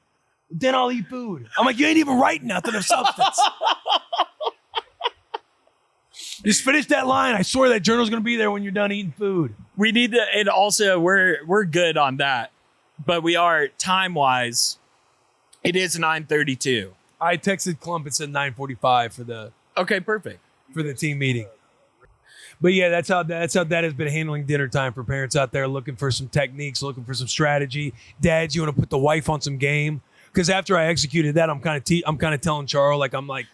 Then I'll eat food. I'm like, you ain't even writing nothing of substance. Just finish that line. I swear that journal's going to be there when you're done eating food. We need to, and also we're good on that, but we are time-wise, it is 9:32. I texted Clump and said 9:45 Okay, perfect. for the team meeting. But yeah, that's how Dad has been handling dinner time for parents out there looking for some techniques, looking for some strategy. Dads, you want to put the wife on some game? Because after I executed that, I'm kind of telling Charles, like, I'm like,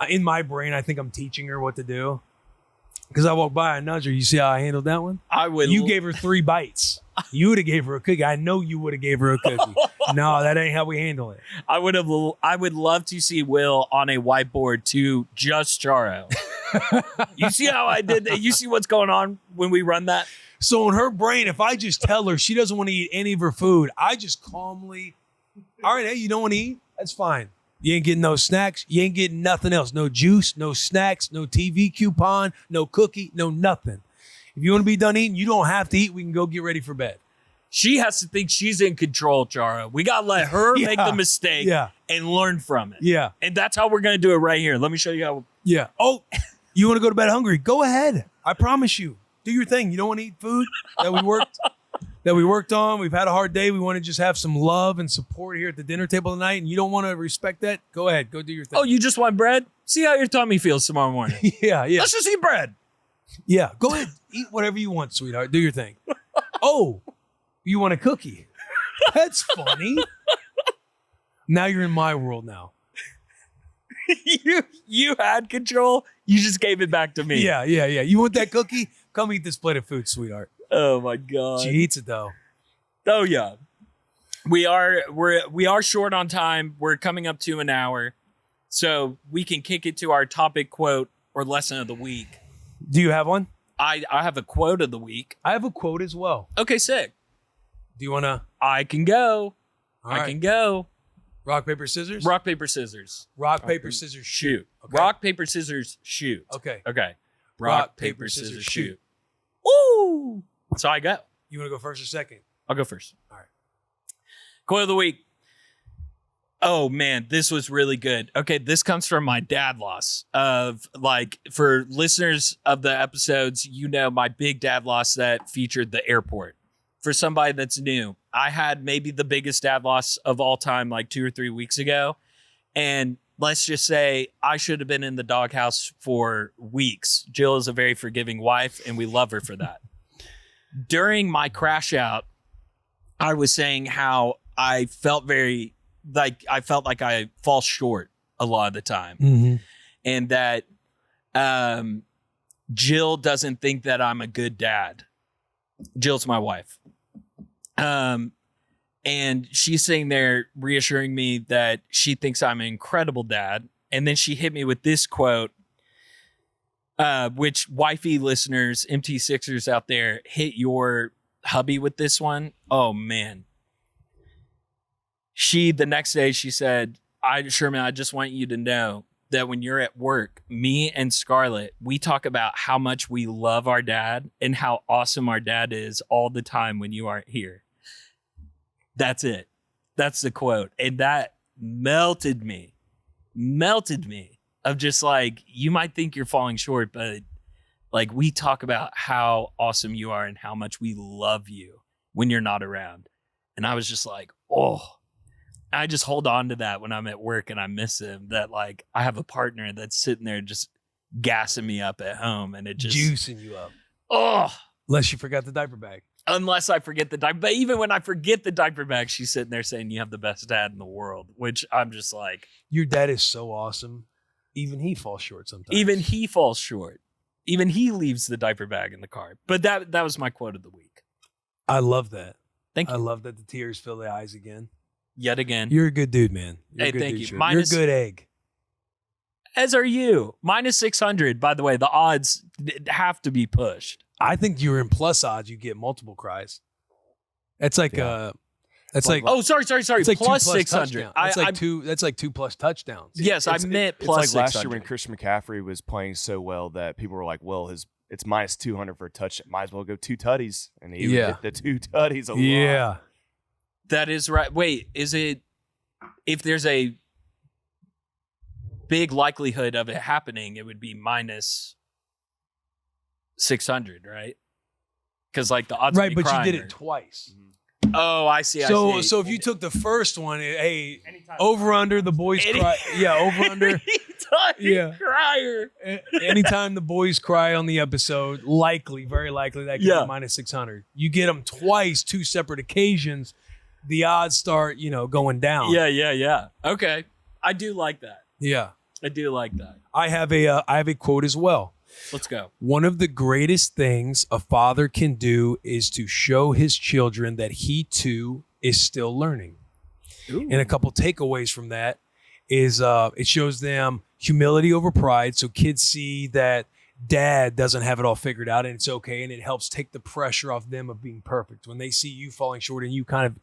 in my brain, I think I'm teaching her what to do. Because I walked by, I nudged her. You see how I handled that one? You gave her 3 bites. You would have gave her a cookie. I know you would have gave her a cookie. No, that ain't how we handle it. I would love to see Will on a whiteboard to just Charo. You see how I did that? You see what's going on when we run that? So in her brain, if I just tell her she doesn't want to eat any of her food, I just calmly, all right, hey, you don't want to eat? That's fine. You ain't getting no snacks. You ain't getting nothing else. No juice, no snacks, no TV coupon, no cookie, no nothing. If you want to be done eating, you don't have to eat. We can go get ready for bed. She has to think she's in control, Charo. We got to let her make the mistake and learn from it. Yeah. And that's how we're going to do it right here. Let me show you how. Yeah. Oh, you want to go to bed hungry? Go ahead. I promise you. Do your thing. You don't want to eat food that we worked on. We've had a hard day. We want to just have some love and support here at the dinner table tonight. And you don't want to respect that? Go ahead. Go do your thing. Oh, you just want bread? See how your tummy feels tomorrow morning. Yeah. Let's just eat bread. Yeah. Go ahead. Eat whatever you want, sweetheart. Do your thing. Oh, you want a cookie? That's funny. Now you're in my world now. You had control. You just gave it back to me. Yeah. You want that cookie? Come eat this plate of food, sweetheart. Oh my God. She eats it though. Oh yeah. We are short on time. We're coming up to an hour. So we can kick it to our topic, quote, or lesson of the week. Do you have one? I have a quote of the week. I have a quote as well. Okay, sick. Do you want to? I can go. All I right. can go. Rock, paper, scissors? Rock, paper, scissors. Rock, paper, scissors, shoot. Okay. Rock, paper, scissors, shoot. Okay. Rock, paper, scissors, shoot. Ooh. So I go. You want to go first or second? I'll go first. All right. Quote of the week. Oh man, this was really good. Okay, this comes from my dad loss. For listeners of the episodes, you know my big dad loss that featured the airport. For somebody that's new, I had maybe the biggest dad loss of all time, like 2 or 3 weeks ago. And let's just say I should have been in the doghouse for weeks. Jill is a very forgiving wife, and we love her for that. During my crash out, I was saying how I felt like I fall short a lot of the time. Mm-hmm. And that Jill doesn't think that I'm a good dad. Jill's my wife. And she's sitting there reassuring me that she thinks I'm an incredible dad. And then she hit me with this quote, which wifey listeners, MT6ers out there, hit your hubby with this one. Oh man. The next day she said, Sherman, I just want you to know that when you're at work, me and Scarlett, we talk about how much we love our dad and how awesome our dad is all the time when you aren't here. That's it. That's the quote. And that melted me of just like, you might think you're falling short, but like we talk about how awesome you are and how much we love you when you're not around. And I was just like, oh, I just hold on to that when I'm at work and I miss him. That like I have a partner that's sitting there just gassing me up at home, and it just Juicing you up. oh. Unless you forgot the diaper bag. Unless I forget the diaper, but even when I forget the diaper bag, she's sitting there saying you have the best dad in the world, which I'm just like, Your dad is so awesome. Even he falls short sometimes. even he falls short. Even he leaves the diaper bag in the car. But that was my quote of the week. I love that. Thank you. I love that the tears fill the eyes again. Yet again. You're a good dude, man. You're Hey, a good thank dude, you. Sherm. Minus- You're a good egg. As are you. Minus 600, by the way. The odds have to be pushed. I think you're in plus odds. You get multiple cries. It's like that's like Oh, sorry. it's like Plus two 600. touchdowns. That's like 2 plus touchdowns. Yes, I meant plus it's like 600. last year when Chris McCaffrey was playing so well that people were like, well, it's minus 200 for a touchdown. Might as well go 2 tutties. And he would Yeah. hit the 2 tutties a lot. Yeah. That is right. Wait, is it if there's a big likelihood of it happening, it would be minus 600, right? Because like the odds. Right, of me but you crying did are- it twice. Oh, I see. So I see. so if you took the first one, hey, Anytime. over under the boys cry. Yeah, over under. Anytime Yeah. crier. Anytime the boys cry on the episode, very likely that could Yeah. be minus 600. You get them twice, 2 separate occasions, the odds start, going down. Yeah. Okay, I do like that. Yeah. I do like that. I have a quote as well. Let's go. One of the greatest things a father can do is to show his children that he too is still learning. And a couple takeaways from that is it shows them humility over pride. So kids see that dad doesn't have it all figured out and it's okay, and it helps take the pressure off them of being perfect. When they see you falling short and you kind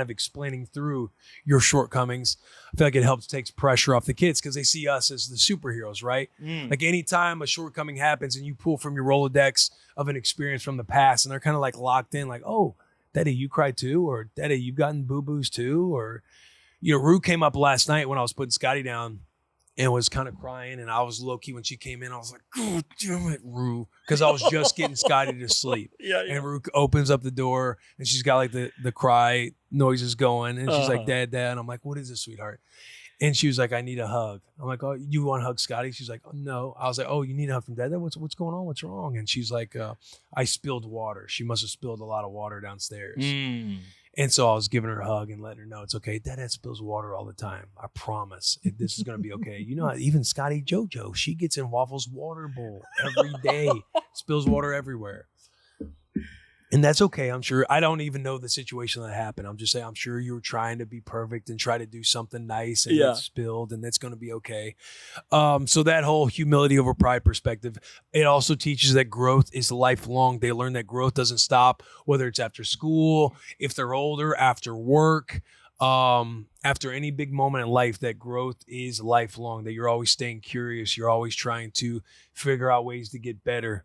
of explaining through your shortcomings, I feel like it helps takes pressure off the kids because they see us as the superheroes, right? Like anytime a shortcoming happens and you pull from your Rolodex of an experience from the past and they're kind of like locked in, like, oh, Daddy, you cry too? Or Daddy, you've gotten boo-boos too? Or, Rue came up last night when I was putting Scotty down and was kind of crying, and I was low-key when she came in. I was like, "God damn it, Rue," because I was just getting Scotty to sleep. Yeah. And Rue opens up the door, and she's got like the cry noises going, and she's like, "Dad, Dad," and I'm like, "What is this, sweetheart?" And she was like, "I need a hug." I'm like, "Oh, you want to hug Scotty?" She's like, "Oh, no." I was like, "Oh, you need a hug from Dad? What's going on? What's wrong?" And she's like, "I spilled water. She must have spilled a lot of water downstairs." And so I was giving her a hug and letting her know it's okay. Dad spills water all the time. I promise. This is going to be okay. Even Scotty JoJo, she gets in Waffles water bowl every day. Spills water everywhere. And that's okay. I'm sure. I don't even know the situation that happened. I'm just saying, I'm sure you were trying to be perfect and try to do something nice and it spilled, and that's going to be okay. So that whole humility over pride perspective, it also teaches that growth is lifelong. They learn that growth doesn't stop, whether it's after school, if they're older, after work, after any big moment in life, that growth is lifelong, that you're always staying curious. You're always trying to figure out ways to get better.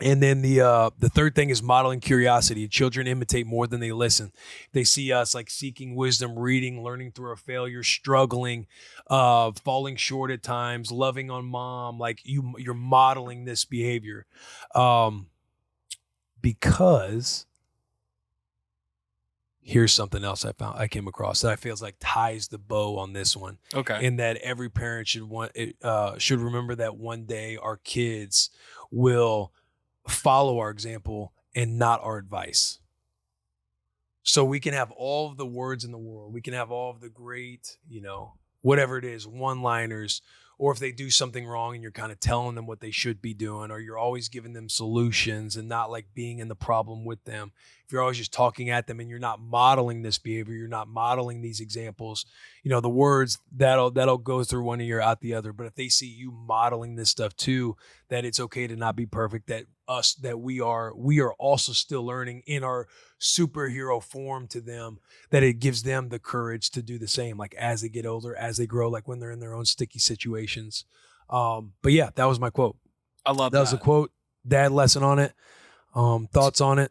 And then the third thing is modeling curiosity. Children imitate more than they listen. They see us like seeking wisdom, reading, learning through our failures, struggling, falling short at times, loving on mom. Like you're modeling this behavior, because here's something else I came across that I feel like ties the bow on this one. Okay. In that every parent should remember that one day our kids will follow our example and not our advice. So we can have all of the words in the world. We can have all of the great, whatever it is, one-liners, or if they do something wrong and you're kind of telling them what they should be doing, or you're always giving them solutions and not like being in the problem with them. If you're always just talking at them and you're not modeling this behavior, you're not modeling these examples, the words that'll go through one ear out the other. But if they see you modeling this stuff too, that it's okay to not be perfect, that we are also still learning in our superhero form to them, that it gives them the courage to do the same, like as they get older, as they grow, like when they're in their own sticky situations. But yeah, that was my quote. I love that. That was a quote. Dad lesson on it. Thoughts on it?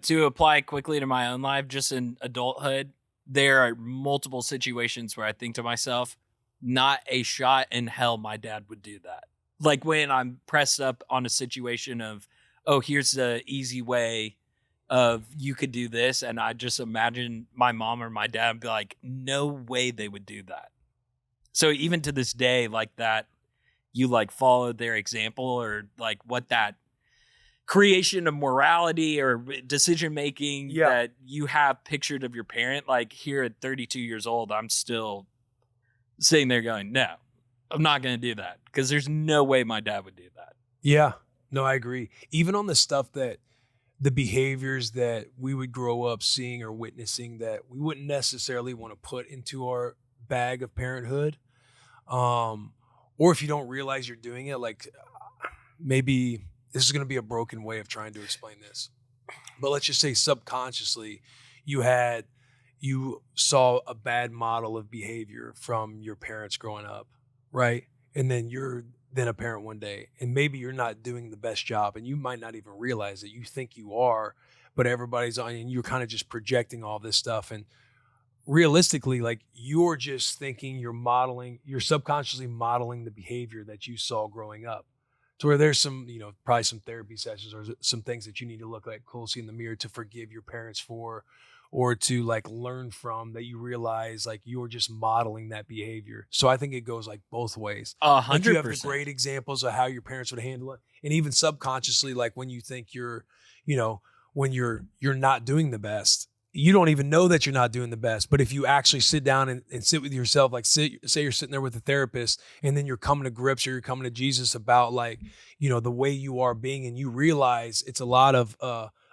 To apply quickly to my own life, just in adulthood, there are multiple situations where I think to myself, not a shot in hell my dad would do that. Like when I'm pressed up on a situation of, oh, here's the easy way of you could do this, and I just imagine my mom or my dad be like, no way they would do that. So even to this day, like that, you like followed their example, or like what that creation of morality or decision making that you have pictured of your parent. Like here at 32 years old, I'm still sitting there going, no, I'm not going to do that, because there's no way my dad would do that. Yeah, no, I agree. Even on the stuff that the behaviors that we would grow up seeing or witnessing that we wouldn't necessarily want to put into our bag of parenthood. Or if you don't realize you're doing it, like maybe this is going to be a broken way of trying to explain this, but let's just say subconsciously you saw a bad model of behavior from your parents growing up, right? And then you're then a parent one day, and maybe you're not doing the best job, and you might not even realize that. You think you are, but everybody's on, and you're kind of just projecting all this stuff. And realistically, like you're just thinking you're subconsciously modeling the behavior that you saw growing up, to where there's some, probably some therapy sessions or some things that you need to look like closely in the mirror to forgive your parents for, or to like learn from, that you realize like you're just modeling that behavior. So I think it goes like both ways. 100%. Like you have the great examples of how your parents would handle it. And even subconsciously, like when you think when you're not doing the best, you don't even know that you're not doing the best. But if you actually sit down and sit with yourself, like say you're sitting there with a therapist, and then you're coming to grips or you're coming to Jesus about like, the way you are being, and you realize it's a lot of,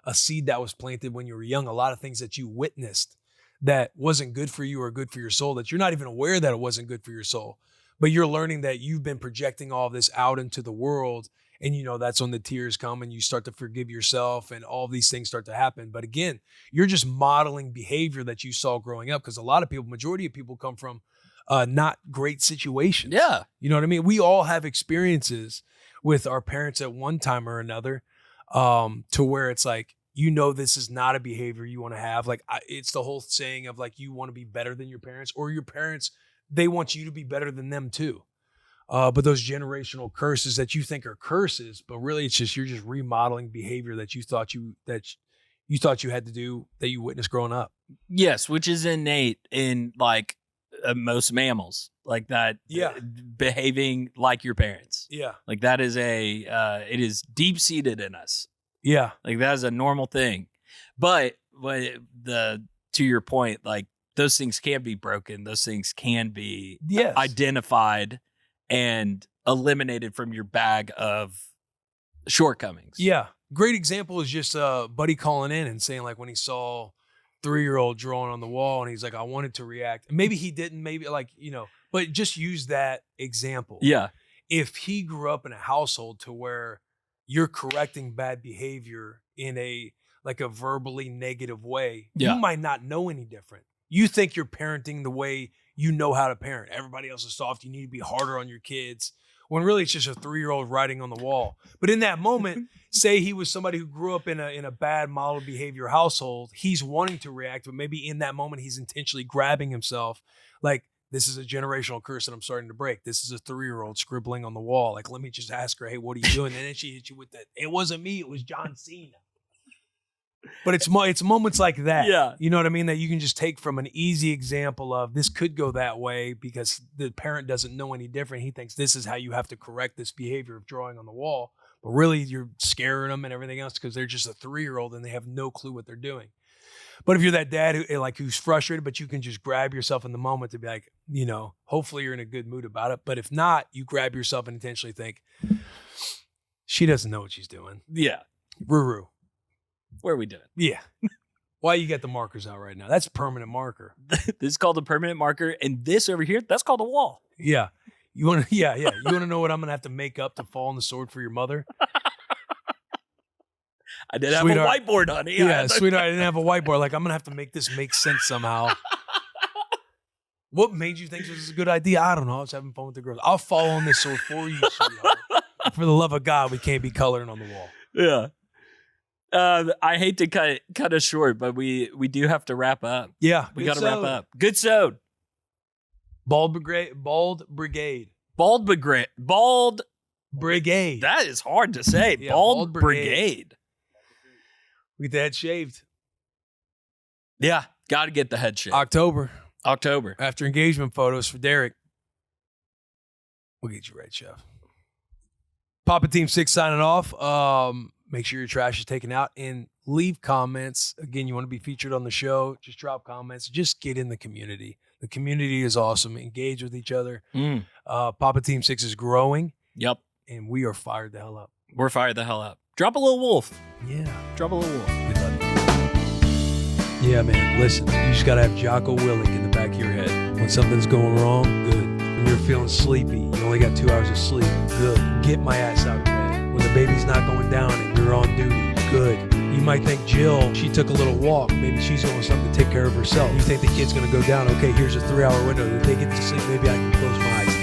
a seed that was planted when you were young, a lot of things that you witnessed that wasn't good for you or good for your soul, that you're not even aware that it wasn't good for your soul, but you're learning that you've been projecting all this out into the world. And, that's when the tears come and you start to forgive yourself and all these things start to happen. But again, you're just modeling behavior that you saw growing up, because a lot of people, majority of people come from not great situations. Yeah. You know what I mean? We all have experiences with our parents at one time or another, to where it's like, this is not a behavior you want to have. Like it's the whole saying of like, you want to be better than your parents, or your parents, they want you to be better than them too. But those generational curses that you think are curses, but really it's just, you're just remodeling behavior that you thought you had to do, that you witnessed growing up. Yes, which is innate in like most mammals, like that. Yeah. Behaving like your parents. Yeah. Like that is it is deep seated in us. Yeah. Like that is a normal thing. But to your point, like those things can be broken. Those things can be identified and eliminated from your bag of shortcomings. Yeah. Great example is just Buddy calling in and saying like, when he saw 3-year-old drawing on the wall and he's like, I wanted to react. Maybe he didn't, maybe like, but just use that example. Yeah. If he grew up in a household to where you're correcting bad behavior in a verbally negative way, you might not know any different. You think you're parenting the way you know how to parent. Everybody else is soft. You need to be harder on your kids. When really it's just a 3-year-old writing on the wall. But in that moment, say he was somebody who grew up in a bad model behavior household, he's wanting to react, but maybe in that moment he's intentionally grabbing himself. Like, this is a generational curse that I'm starting to break. This is a 3-year-old scribbling on the wall. Like, let me just ask her, hey, what are you doing? And then she hits you with that. It wasn't me. It was John Cena. But it's moments like that. Yeah. You know what I mean? That you can just take from an easy example of this could go that way because the parent doesn't know any different. He thinks this is how you have to correct this behavior of drawing on the wall. But really you're scaring them and everything else because they're just a 3-year-old and they have no clue what they're doing. But if you're that dad who's frustrated, but you can just grab yourself in the moment to be like, hopefully you're in a good mood about it. But if not, you grab yourself and intentionally think, she doesn't know what she's doing. Yeah. Ruru. What are we doing? Yeah. Why you got the markers out right now? That's a permanent marker. This is called a permanent marker. And this over here, that's called a wall. Yeah. You want to, yeah. You want to know what I'm going to have to make up to fall on the sword for your mother? I didn't have a whiteboard, honey. Yeah, sweetheart, I didn't have a whiteboard. Like, I'm going to have to make this make sense somehow. What made you think this was a good idea? I don't know. I was having fun with the girls. I'll fall on this sword for you, sweetheart. For the love of God, we can't be coloring on the wall. Yeah. I hate to cut us short, but we do have to wrap up. Yeah. We got to wrap up. Good sewed. Bald Brigade. Bald Brigade. That is hard to say. Yeah, Bald Brigade. We get the head shaved. Yeah, got to get the head shave. October. After engagement photos for Derek. We'll get you right, Chef. Papa Team 6 signing off. Make sure your trash is taken out and leave comments. Again, you want to be featured on the show, just drop comments. Just get in the community. The community is awesome. Engage with each other. Papa Team 6 is growing. Yep. And we are fired the hell up. We're fired the hell up. Drop a little wolf. Yeah. Drop a little wolf. We love you. Yeah, man. Listen, you just got to have Jocko Willick in the back of your head. When something's going wrong, good. When you're feeling sleepy, you only got 2 hours of sleep, good. Get my ass out of bed. When the baby's not going down and you're on duty, good. You might think Jill, she took a little walk. Maybe she's doing something to take care of herself. You think the kid's going to go down. Okay, here's a 3-hour window. If they get to sleep, maybe I can close my eyes.